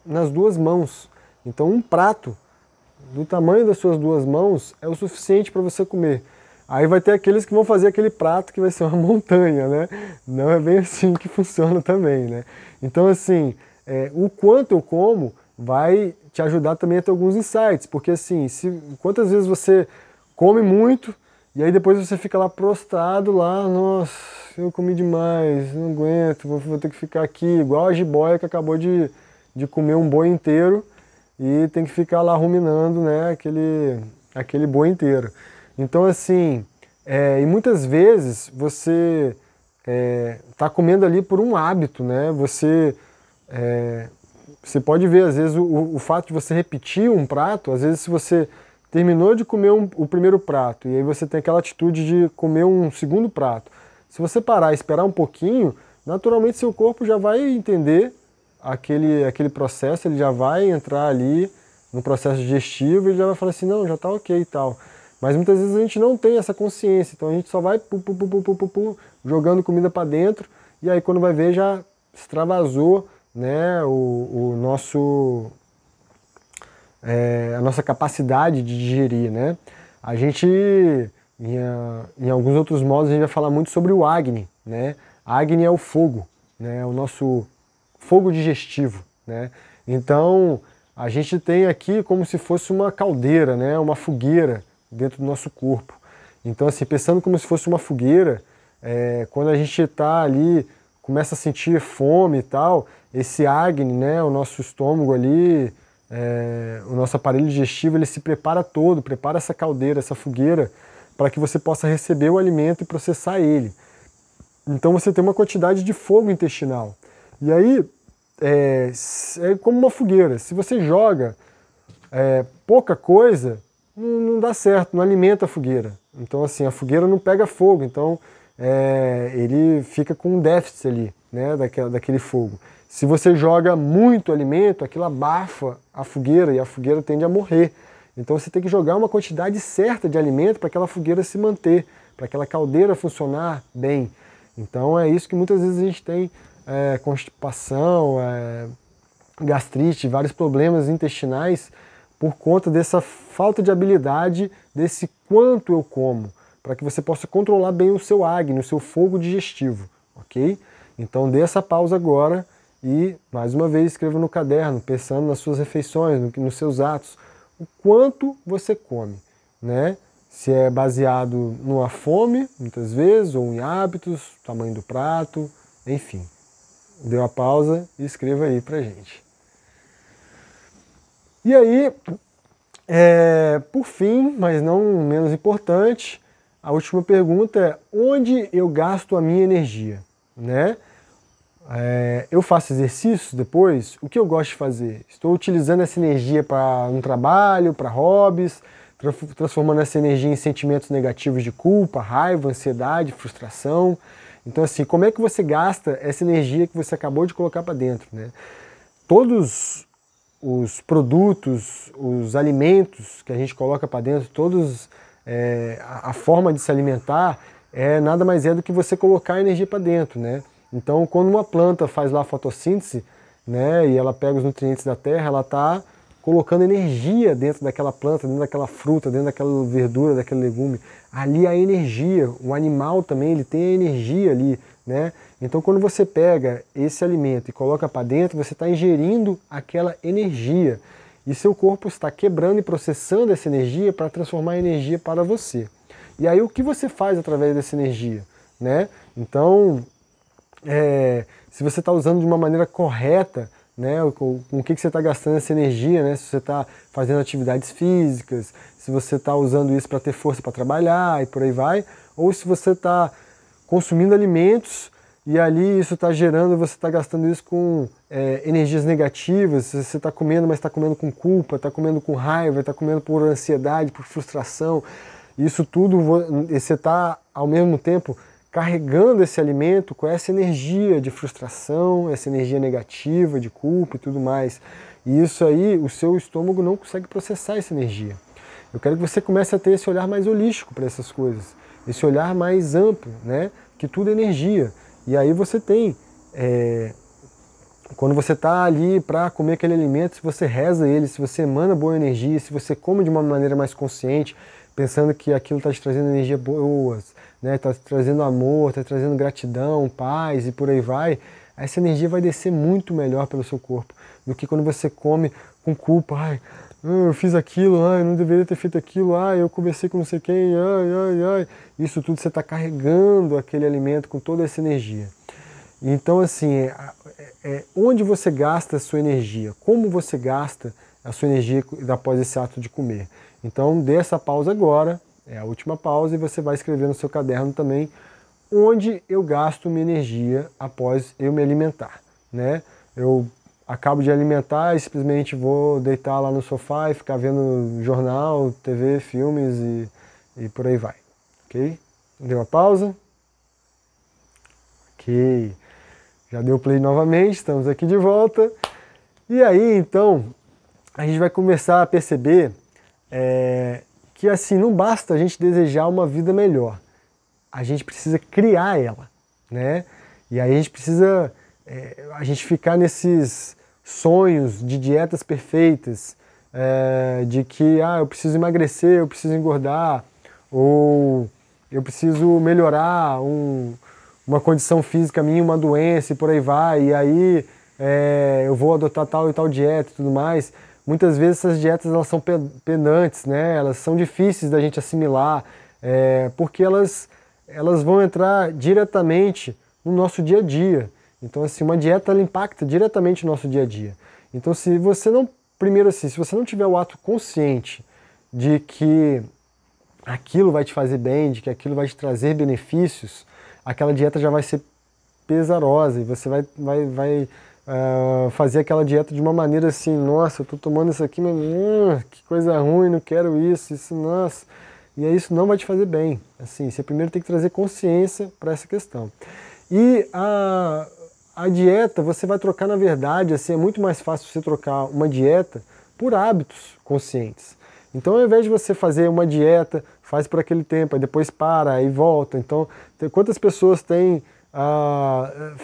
nas duas mãos. Então um prato do tamanho das suas duas mãos é o suficiente para você comer. Aí vai ter aqueles que vão fazer aquele prato que vai ser uma montanha, né? Não é bem assim que funciona também, né? Então assim, o quanto eu como vai te ajudar também a ter alguns insights, porque assim, quantas vezes você come muito e aí depois você fica lá prostrado lá, nossa, eu comi demais, não aguento, vou ter que ficar aqui, igual a jiboia que acabou de comer um boi inteiro e tem que ficar lá ruminando, né, aquele boi inteiro. Então assim, e muitas vezes você está comendo ali por um hábito, né, você pode ver às vezes o fato de você repetir um prato, às vezes se você terminou de comer o primeiro prato e aí você tem aquela atitude de comer um segundo prato. Se você parar e esperar um pouquinho, naturalmente seu corpo já vai entender aquele processo, ele já vai entrar ali no processo digestivo e já vai falar assim, não, já está ok e tal. Mas muitas vezes a gente não tem essa consciência, então a gente só vai jogando comida para dentro e aí quando vai ver já extravasou, né, a nossa capacidade de digerir, né? A gente, em alguns outros modos, a gente vai falar muito sobre o Agni, né? Agni é o fogo, né? O nosso fogo digestivo, né? Então, a gente tem aqui como se fosse uma caldeira, né? Uma fogueira dentro do nosso corpo. Então, assim, pensando como se fosse uma fogueira, quando a gente está ali, começa a sentir fome e tal, esse Agni, né? O nosso estômago ali, o nosso aparelho digestivo, ele se prepara todo, prepara essa caldeira, essa fogueira, para que você possa receber o alimento e processar ele. Então você tem uma quantidade de fogo intestinal. E aí, é como uma fogueira. Se você joga pouca coisa, não dá certo, não alimenta a fogueira. Então assim, a fogueira não pega fogo, então ele fica com um déficit ali, né, daquele fogo. Se você joga muito alimento, aquilo abafa a fogueira e a fogueira tende a morrer. Então você tem que jogar uma quantidade certa de alimento para aquela fogueira se manter, para aquela caldeira funcionar bem. Então é isso que muitas vezes a gente tem constipação, gastrite, vários problemas intestinais por conta dessa falta de habilidade, desse quanto eu como, para que você possa controlar bem o seu Agni, o seu fogo digestivo, ok? Então dê essa pausa agora. E, mais uma vez, escreva no caderno, pensando nas suas refeições, nos seus atos, o quanto você come, né? Se é baseado numa fome, muitas vezes, ou em hábitos, tamanho do prato, enfim. Dê a pausa e escreva aí pra gente. E aí, por fim, mas não menos importante, a última pergunta é: onde eu gasto a minha energia, né? Eu faço exercícios depois? O que eu gosto de fazer? Estou utilizando essa energia para um trabalho, para hobbies, transformando essa energia em sentimentos negativos de culpa, raiva, ansiedade, frustração. Então assim, como é que você gasta essa energia que você acabou de colocar para dentro, né? Todos os produtos, os alimentos que a gente coloca para dentro, a forma de se alimentar nada mais é do que você colocar energia para dentro, né? Então, quando uma planta faz lá a fotossíntese, né, e ela pega os nutrientes da terra, ela está colocando energia dentro daquela planta, dentro daquela fruta, dentro daquela verdura, daquele legume. Ali há energia. O animal também, ele tem a energia ali, né? Então, quando você pega esse alimento e coloca para dentro, você está ingerindo aquela energia. E seu corpo está quebrando e processando essa energia para transformar a energia para você. E aí, o que você faz através dessa energia, né? Então, se você está usando de uma maneira correta, né, com o que você está gastando essa energia, né, se você está fazendo atividades físicas, se você está usando isso para ter força para trabalhar e por aí vai, ou se você está consumindo alimentos e ali isso está gerando, você está gastando isso com energias negativas, você está comendo, mas está comendo com culpa, está comendo com raiva, está comendo por ansiedade, por frustração, isso tudo você está ao mesmo tempo carregando esse alimento com essa energia de frustração, essa energia negativa, de culpa e tudo mais. E isso aí, o seu estômago não consegue processar essa energia. Eu quero que você comece a ter esse olhar mais holístico para essas coisas, esse olhar mais amplo, né? Que tudo é energia. E aí você tem, quando você está ali para comer aquele alimento, se você reza ele, se você emana boa energia, se você come de uma maneira mais consciente, pensando que aquilo está te trazendo energia boas, né? Está te trazendo amor, está trazendo gratidão, paz e por aí vai, essa energia vai descer muito melhor pelo seu corpo do que quando você come com culpa. Ai, eu fiz aquilo, ai, eu não deveria ter feito aquilo, ai, eu conversei com não sei quem, ai. Isso tudo você está carregando aquele alimento com toda essa energia. Então, assim, onde você gasta a sua energia, como você gasta a sua energia após esse ato de comer. Então, dê essa pausa agora, é a última pausa, e você vai escrever no seu caderno também onde eu gasto minha energia após eu me alimentar, né? Eu acabo de alimentar e simplesmente vou deitar lá no sofá e ficar vendo jornal, TV, filmes e por aí vai, ok? Deu a pausa? Ok. Já deu play novamente, estamos aqui de volta. E aí, então, a gente vai começar a perceber que assim, não basta a gente desejar uma vida melhor. A gente precisa criar ela, né? E aí a gente precisa a gente ficar nesses sonhos de dietas perfeitas, de que eu preciso emagrecer, eu preciso engordar, ou eu preciso melhorar uma condição física minha, uma doença e por aí vai, e aí eu vou adotar tal e tal dieta e tudo mais. Muitas vezes essas dietas elas são pedantes, né? Elas são difíceis da gente assimilar, porque elas vão entrar diretamente no nosso dia a dia. Então, assim, uma dieta ela impacta diretamente no nosso dia a dia. Então, se você não, primeiro assim, se você não tiver o ato consciente de que aquilo vai te fazer bem, de que aquilo vai te trazer benefícios, aquela dieta já vai ser pesarosa e você vai fazer aquela dieta de uma maneira assim, nossa, eu tô tomando isso aqui, mas que coisa ruim, não quero isso, nossa. E aí isso não vai te fazer bem. Assim, você primeiro tem que trazer consciência para essa questão. E a dieta, você vai trocar, na verdade, assim, é muito mais fácil você trocar uma dieta por hábitos conscientes. Então, ao invés de você fazer uma dieta, faz por aquele tempo, aí depois para, e volta. Então, quantas pessoas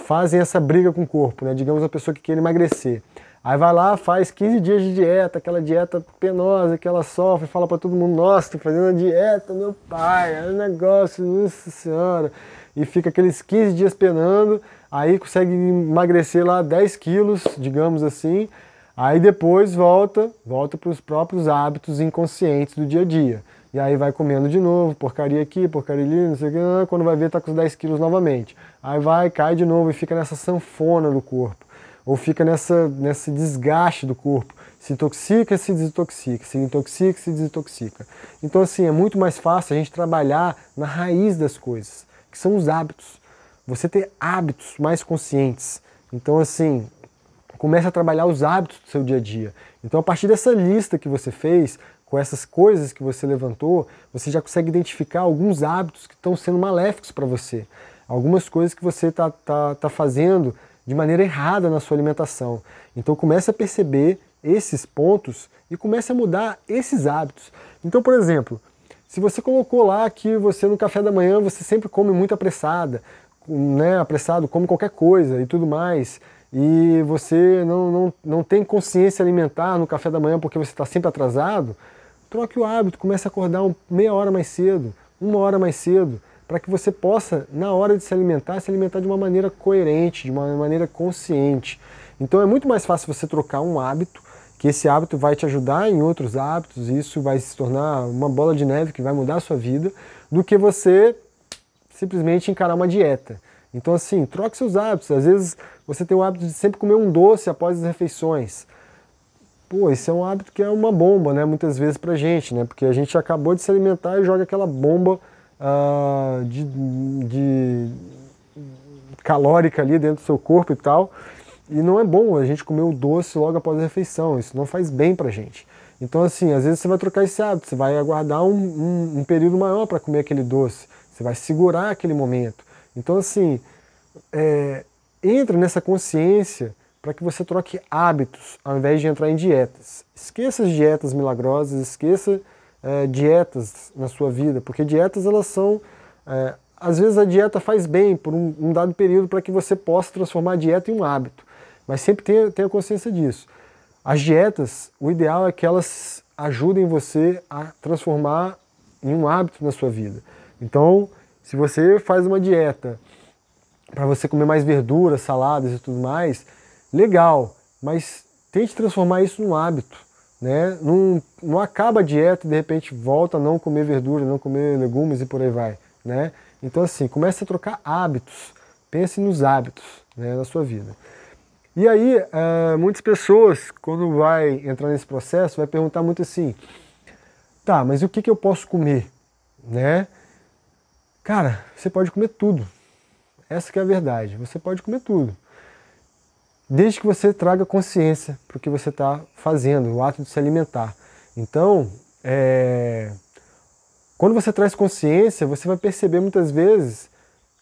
fazem essa briga com o corpo, né? Digamos, a pessoa que quer emagrecer. Aí vai lá, faz 15 dias de dieta, aquela dieta penosa que ela sofre, fala para todo mundo, nossa, tô fazendo a dieta, meu pai, é um negócio, nossa senhora. E fica aqueles 15 dias penando, aí consegue emagrecer lá 10 quilos, digamos assim, aí depois volta para os próprios hábitos inconscientes do dia a dia. E aí vai comendo de novo, porcaria aqui, porcaria ali, não sei o que, quando vai ver tá com os 10 quilos novamente. Aí vai, cai de novo e fica nessa sanfona do corpo. Ou fica nesse desgaste do corpo. Se intoxica, se desintoxica, se intoxica, se desintoxica. Então assim, é muito mais fácil a gente trabalhar na raiz das coisas, que são os hábitos. Você ter hábitos mais conscientes. Então assim, comece a trabalhar os hábitos do seu dia a dia. Então a partir dessa lista que você fez, com essas coisas que você levantou, você já consegue identificar alguns hábitos que estão sendo maléficos para você. Algumas coisas que você tá fazendo de maneira errada na sua alimentação. Então comece a perceber esses pontos e comece a mudar esses hábitos. Então, por exemplo, se você colocou lá que você no café da manhã você sempre come muito apressado, come qualquer coisa e tudo mais, e você não tem consciência alimentar no café da manhã porque você está sempre atrasado, troque o hábito, comece a acordar meia hora mais cedo, 1 hora mais cedo, para que você possa, na hora de se alimentar de uma maneira coerente, de uma maneira consciente. Então é muito mais fácil você trocar um hábito, que esse hábito vai te ajudar em outros hábitos, e isso vai se tornar uma bola de neve que vai mudar a sua vida, do que você simplesmente encarar uma dieta. Então assim, troque seus hábitos. Às vezes você tem o hábito de sempre comer um doce após as refeições. Pô, esse é um hábito que é uma bomba, né, muitas vezes pra gente, né, porque a gente acabou de se alimentar e joga aquela bomba de calórica ali dentro do seu corpo e tal. E não é bom a gente comer o doce logo após a refeição, isso não faz bem pra gente. Então assim, às vezes você vai trocar esse hábito, você vai aguardar um período maior para comer aquele doce, você vai segurar aquele momento. Então assim, entra nessa consciência para que você troque hábitos ao invés de entrar em dietas. Esqueça as dietas milagrosas, esqueça dietas na sua vida, porque dietas elas são... às vezes a dieta faz bem por um dado período para que você possa transformar a dieta em um hábito, mas sempre tenha consciência disso. As dietas, o ideal é que elas ajudem você a transformar em um hábito na sua vida. Então, se você faz uma dieta para você comer mais verduras, saladas e tudo mais, legal, mas tente transformar isso num hábito, né? Não acaba a dieta e de repente volta a não comer verdura, não comer legumes e por aí vai, né? Então assim, comece a trocar hábitos, pense nos hábitos, né, da sua vida. E aí, muitas pessoas, quando vai entrar nesse processo, vai perguntar muito assim, tá, mas o que eu posso comer, né? Cara, você pode comer tudo, essa que é a verdade, você pode comer tudo. Desde que você traga consciência para o que você está fazendo, o ato de se alimentar. Então, quando você traz consciência, você vai perceber muitas vezes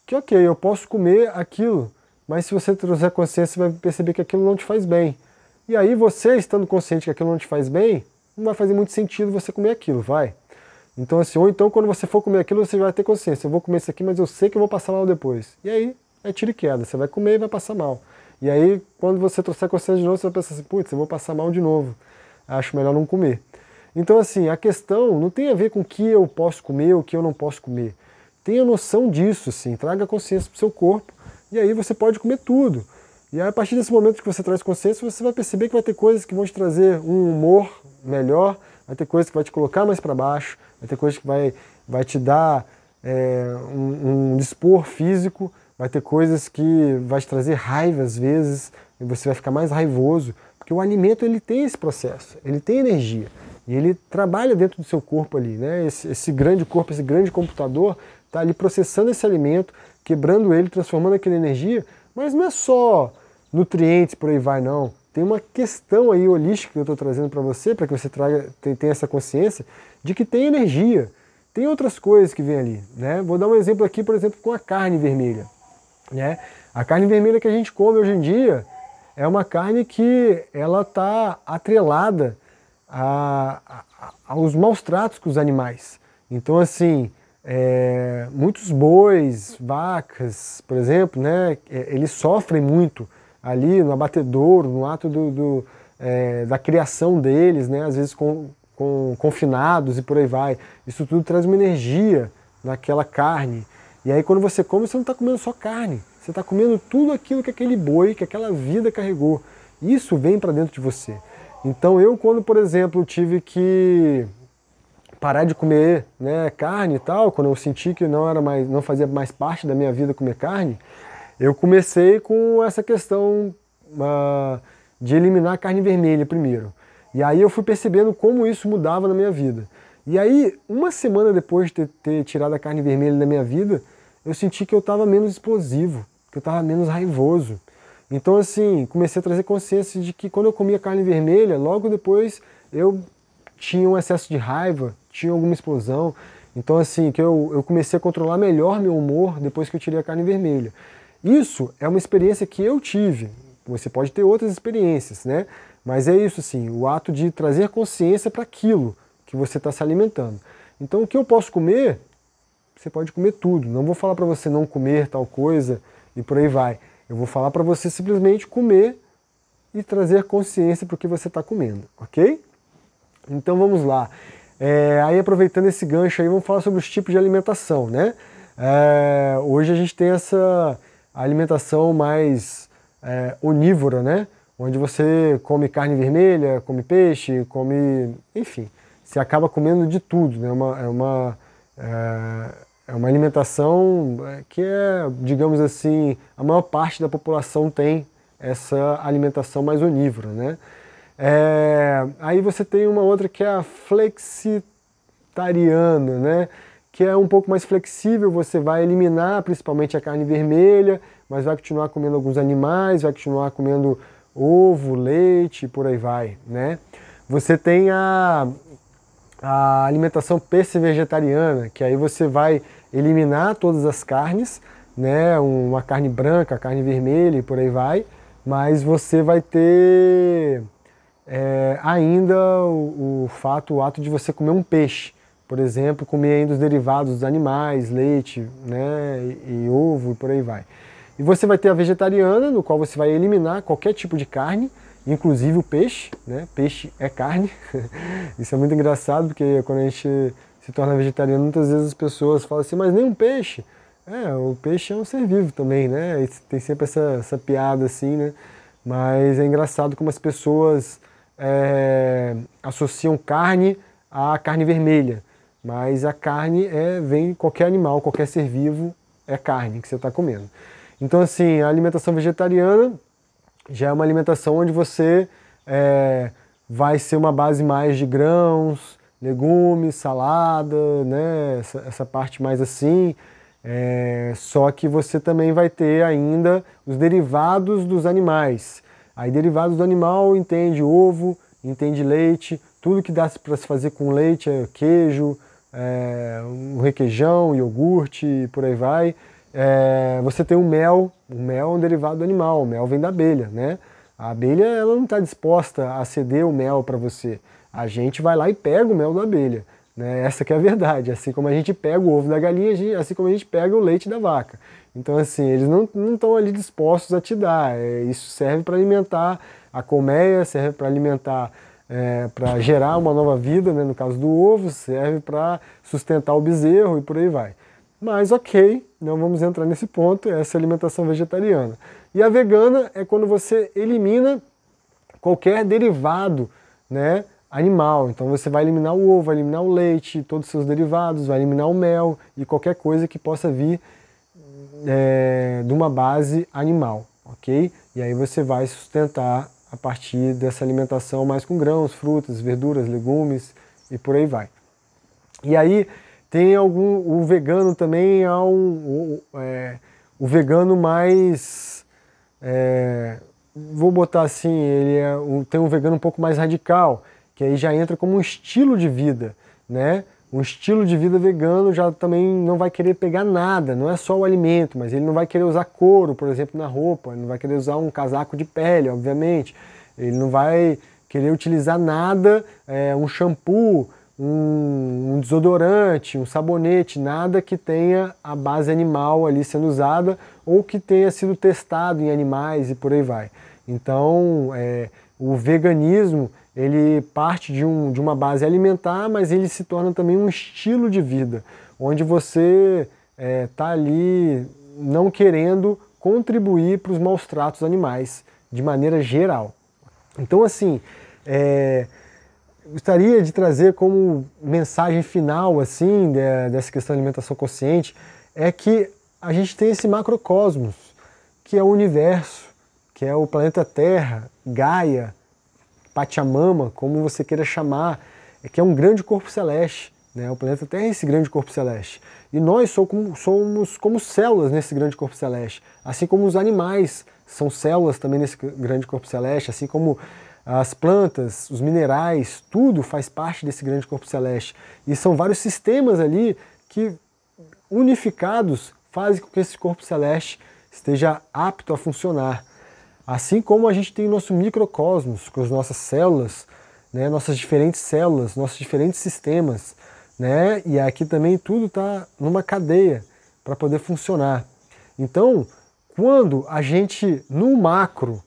que, ok, eu posso comer aquilo, mas se você trouxer consciência, você vai perceber que aquilo não te faz bem. E aí você, estando consciente que aquilo não te faz bem, não vai fazer muito sentido você comer aquilo, vai? Então assim, ou então quando você for comer aquilo, você vai ter consciência, eu vou comer isso aqui, mas eu sei que eu vou passar mal depois. E aí, é tiro e queda, você vai comer e vai passar mal. E aí, quando você trouxer consciência de novo, você vai pensar assim, putz, eu vou passar mal de novo. Acho melhor não comer. Então assim, a questão não tem a ver com o que eu posso comer ou o que eu não posso comer. Tenha noção disso, assim, traga consciência para o seu corpo, e aí você pode comer tudo. E aí, a partir desse momento que você traz consciência, você vai perceber que vai ter coisas que vão te trazer um humor melhor, vai ter coisas que vai te colocar mais para baixo, vai ter coisas que vai te dar um dispor físico, vai ter coisas que vai te trazer raiva às vezes, e você vai ficar mais raivoso, porque o alimento ele tem esse processo, ele tem energia, e ele trabalha dentro do seu corpo ali, né? Esse grande corpo, esse grande computador, está ali processando esse alimento, quebrando ele, transformando aquela energia, mas não é só nutrientes, por aí vai, não. Tem uma questão aí holística que eu estou trazendo para você, para que você tenha essa consciência de que tem energia, tem outras coisas que vêm ali, né? Vou dar um exemplo aqui, por exemplo, com a carne vermelha, né? A carne vermelha que a gente come hoje em dia é uma carne que ela está atrelada aos maus tratos com os animais. Então assim, muitos bois, vacas, por exemplo, né, eles sofrem muito ali no abatedouro, no ato da criação deles, né, às vezes confinados e por aí vai. Isso tudo traz uma energia naquela carne. E aí quando você come, você não está comendo só carne, você está comendo tudo aquilo que aquele boi, que aquela vida carregou. Isso vem para dentro de você. Então eu, quando, por exemplo, tive que parar de comer, né, carne e tal, quando eu senti que não fazia mais parte da minha vida comer carne, eu comecei com essa questão de eliminar a carne vermelha primeiro. E aí eu fui percebendo como isso mudava na minha vida. E aí, uma semana depois de ter tirado a carne vermelha da minha vida, eu senti que eu estava menos explosivo, que eu estava menos raivoso. Então assim, comecei a trazer consciência de que quando eu comia carne vermelha, logo depois eu tinha um excesso de raiva, tinha alguma explosão. Então assim, que eu comecei a controlar melhor meu humor depois que eu tirei a carne vermelha. Isso é uma experiência que eu tive. Você pode ter outras experiências, né? Mas é isso assim, o ato de trazer consciência para aquilo que você está se alimentando. Então o que eu posso comer, você pode comer tudo. Não vou falar para você não comer tal coisa e por aí vai. Eu vou falar para você simplesmente comer e trazer consciência para o que você está comendo, ok? Então vamos lá. Aí aproveitando esse gancho aí, vamos falar sobre os tipos de alimentação, né? Hoje a gente tem essa alimentação mais onívora, né? Onde você come carne vermelha, come peixe, come... enfim, você acaba comendo de tudo, né? É uma alimentação que digamos assim, a maior parte da população tem essa alimentação mais onívora, né? Aí você tem uma outra que é a flexitariana, né? Que é um pouco mais flexível, você vai eliminar principalmente a carne vermelha, mas vai continuar comendo alguns animais, vai continuar comendo ovo, leite, por aí vai, né? Você tem a alimentação pesce-vegetariana, que aí você vai eliminar todas as carnes, né? Uma carne branca, carne vermelha e por aí vai, mas você vai ter ainda o ato de você comer um peixe, por exemplo, comer ainda os derivados dos animais, leite, né? e ovo e por aí vai. E você vai ter a vegetariana, no qual você vai eliminar qualquer tipo de carne, inclusive o peixe, né? Peixe é carne. Isso é muito engraçado, porque quando a gente se torna vegetariano, muitas vezes as pessoas falam assim, mas nem um peixe. O peixe é um ser vivo também, né? E tem sempre essa piada assim, né? Mas é engraçado como as pessoas associam carne à carne vermelha. Mas a carne vem qualquer animal, qualquer ser vivo é carne que você está comendo. Então assim, a alimentação vegetariana já é uma alimentação onde você vai ser uma base mais de grãos, legumes, salada, né? Essa parte mais assim. Só que você também vai ter ainda os derivados dos animais. Aí derivados do animal entende ovo, entende leite, tudo que dá para se fazer com leite é queijo, um requeijão, iogurte e por aí vai. Você tem o mel é um derivado do animal, o mel vem da abelha, né? A abelha ela não está disposta a ceder o mel para você, a gente vai lá e pega o mel da abelha, né? Essa que é a verdade, assim como a gente pega o ovo da galinha, assim como a gente pega o leite da vaca. Então assim, eles não estão ali dispostos a te dar, isso serve para alimentar a colmeia, serve para alimentar, para gerar uma nova vida, né? No caso do ovo, serve para sustentar o bezerro e por aí vai. Mas ok, não vamos entrar nesse ponto, essa é a alimentação vegetariana. E a vegana é quando você elimina qualquer derivado, né, animal. Então você vai eliminar o ovo, vai eliminar o leite, todos os seus derivados, vai eliminar o mel e qualquer coisa que possa vir de uma base animal, ok? E aí você vai sustentar a partir dessa alimentação mais com grãos, frutas, verduras, legumes e por aí vai. E aí tem o vegano também é o vegano mais, vou botar assim, tem um vegano um pouco mais radical, que aí já entra como um estilo de vida, né? Um estilo de vida vegano já também não vai querer pegar nada, não é só o alimento, mas ele não vai querer usar couro, por exemplo, na roupa, ele não vai querer usar um casaco de pele, obviamente, ele não vai querer utilizar nada, um shampoo, um desodorante, um sabonete, nada que tenha a base animal ali sendo usada ou que tenha sido testado em animais e por aí vai. Então, o veganismo, ele parte de uma base alimentar, mas ele se torna também um estilo de vida, onde você está ali não querendo contribuir para os maus tratos animais, de maneira geral. Então, assim, gostaria de trazer como mensagem final assim dessa questão de alimentação consciente é que a gente tem esse macrocosmos, que é o universo, que é o planeta Terra, Gaia, Pachamama, como você queira chamar, que é um grande corpo celeste, né? O planeta Terra é esse grande corpo celeste. E nós somos como células nesse grande corpo celeste, assim como os animais são células também nesse grande corpo celeste, assim como as plantas, os minerais, tudo faz parte desse grande corpo celeste. E são vários sistemas ali que, unificados, fazem com que esse corpo celeste esteja apto a funcionar. Assim como a gente tem o nosso microcosmos, com as nossas células, né, nossas diferentes células, nossos diferentes sistemas, né, e aqui também tudo está numa cadeia para poder funcionar. Então, quando a gente, no macro,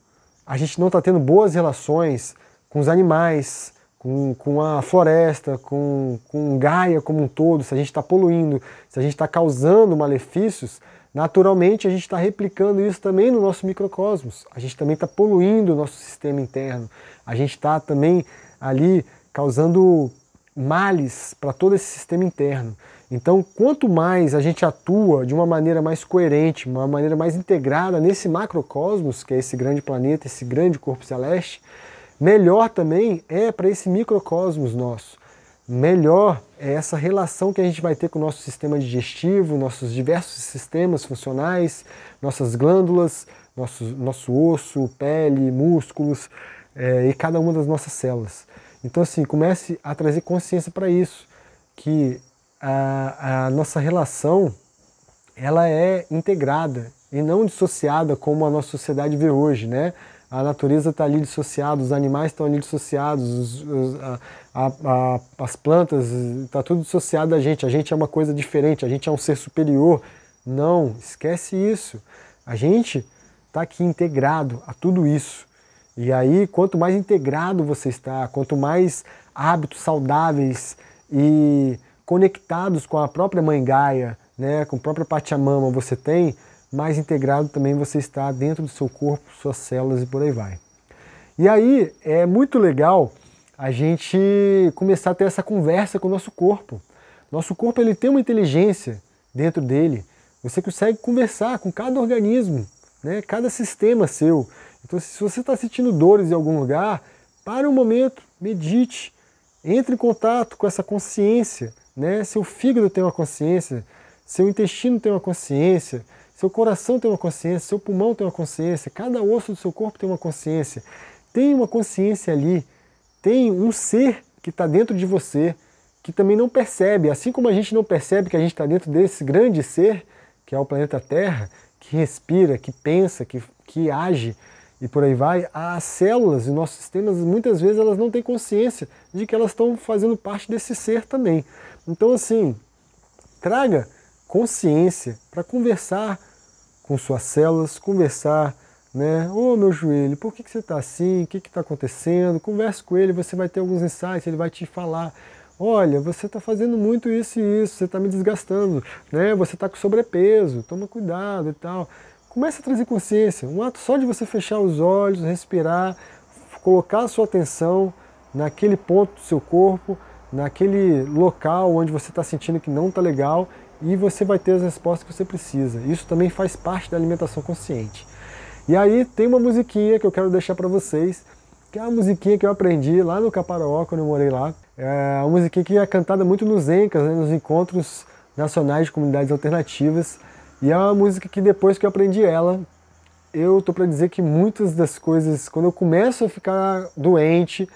a gente não está tendo boas relações com os animais, com a floresta, com Gaia como um todo, se a gente está poluindo, se a gente está causando malefícios, naturalmente a gente está replicando isso também no nosso microcosmos. A gente também está poluindo o nosso sistema interno. A gente está também ali causando males para todo esse sistema interno. Então, quanto mais a gente atua de uma maneira mais coerente, uma maneira mais integrada nesse macrocosmos, que é esse grande planeta, esse grande corpo celeste, melhor também é para esse microcosmos nosso. melhor é essa relação que a gente vai ter com o nosso sistema digestivo, nossos diversos sistemas funcionais, nossas glândulas, nosso osso, pele, músculos e cada uma das nossas células. Então assim, comece a trazer consciência para isso, que a nossa relação ela é integrada e não dissociada como a nossa sociedade vê hoje, né? A natureza está ali dissociada, os animais estão ali dissociados, as plantas, está tudo dissociado da gente. A gente é uma coisa diferente, a gente é um ser superior. Não, esquece isso. A gente está aqui integrado a tudo isso. E aí, quanto mais integrado você está, quanto mais hábitos saudáveis e conectados com a própria Mãe Gaia, né, com a própria Pachamama você tem, mais integrado também você está dentro do seu corpo, suas células e por aí vai. E aí é muito legal a gente começar a ter essa conversa com o nosso corpo. Nosso corpo ele tem uma inteligência dentro dele. Você consegue conversar com cada organismo, né, cada sistema seu. Então se você está sentindo dores em algum lugar, para um momento, medite, entre em contato com essa consciência, né? Seu fígado tem uma consciência, seu intestino tem uma consciência, seu coração tem uma consciência, seu pulmão tem uma consciência, cada osso do seu corpo tem uma consciência. Tem uma consciência ali, tem um ser que está dentro de você, que também não percebe. Assim como a gente não percebe que a gente está dentro desse grande ser, que é o planeta Terra, que respira, que pensa, que age e por aí vai, as células e nossos sistemas, muitas vezes elas não têm consciência de que elas estão fazendo parte desse ser também. Então assim, traga consciência para conversar com suas células, conversar, né? Ô meu joelho, por que você está assim? O que está acontecendo? Converse com ele, você vai ter alguns insights, ele vai te falar, olha, você está fazendo muito isso e isso, você está me desgastando, né? Você está com sobrepeso, toma cuidado e tal. Comece a trazer consciência, um ato só de você fechar os olhos, respirar, colocar a sua atenção naquele ponto do seu corpo, naquele local onde você está sentindo que não está legal, e você vai ter as respostas que você precisa. Isso também faz parte da alimentação consciente. E aí tem uma musiquinha que eu quero deixar para vocês, que é uma musiquinha que eu aprendi lá no Caparaó, quando eu morei lá. É uma musiquinha que é cantada muito nos Encas, né, nos encontros nacionais de comunidades alternativas. E é uma música que depois que eu aprendi ela, eu tô para dizer que muitas das coisas, quando eu começo a ficar doente,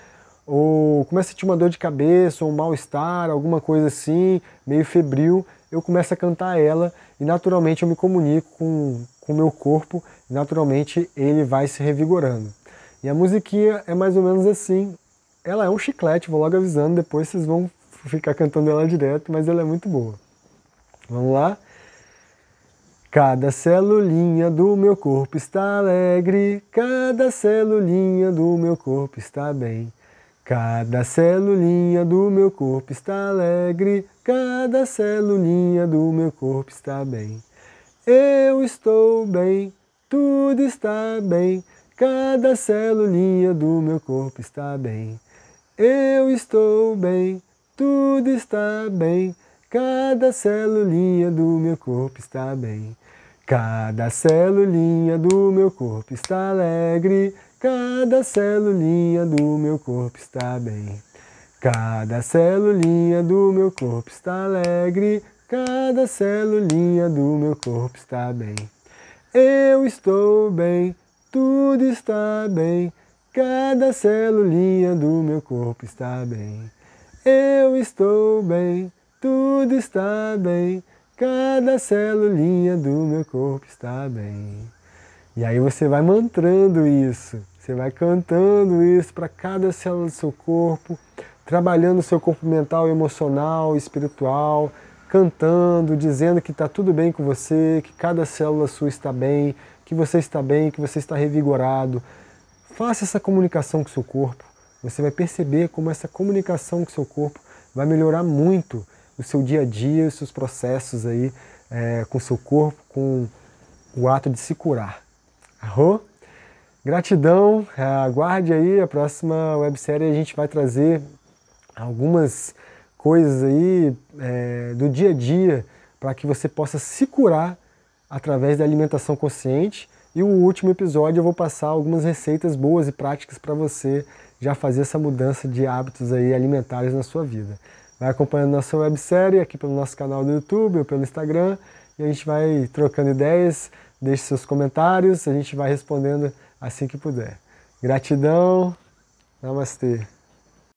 ou começo a sentir uma dor de cabeça, ou um mal-estar, alguma coisa assim, meio febril, eu começo a cantar ela e naturalmente eu me comunico com o meu corpo e naturalmente ele vai se revigorando. E a musiquinha é mais ou menos assim, ela é um chiclete, vou logo avisando, depois vocês vão ficar cantando ela direto, mas ela é muito boa. Vamos lá? Cada celulinha do meu corpo está alegre, cada celulinha do meu corpo está bem. Cada celulinha do meu corpo está alegre, cada celulinha do meu corpo está bem. Eu estou bem, tudo está bem, cada celulinha do meu corpo está bem. Eu estou bem, tudo está bem, cada celulinha do meu corpo está bem. Cada celulinha do meu corpo está alegre, cada celulinha do meu corpo está bem. Cada celulinha do meu corpo está alegre, cada celulinha do meu corpo está bem. Eu estou bem, tudo está bem, cada celulinha do meu corpo está bem. Eu estou bem, tudo está bem, cada celulinha do meu corpo está bem. E aí você vai mantrando isso, você vai cantando isso para cada célula do seu corpo, trabalhando o seu corpo mental, emocional, espiritual, cantando, dizendo que está tudo bem com você, que cada célula sua está bem, que você está revigorado. Faça essa comunicação com o seu corpo, você vai perceber como essa comunicação com o seu corpo vai melhorar muito o seu dia a dia, os seus processos aí com o seu corpo, com o ato de se curar. Arro? Gratidão, aguarde aí a próxima websérie, a gente vai trazer algumas coisas aí do dia a dia para que você possa se curar através da alimentação consciente. E o último episódio eu vou passar algumas receitas boas e práticas para você já fazer essa mudança de hábitos aí alimentares na sua vida. vai acompanhando nossa websérie aqui pelo nosso canal do YouTube ou pelo Instagram, e a gente vai trocando ideias, deixe seus comentários, a gente vai respondendo assim que puder. Gratidão, namastê.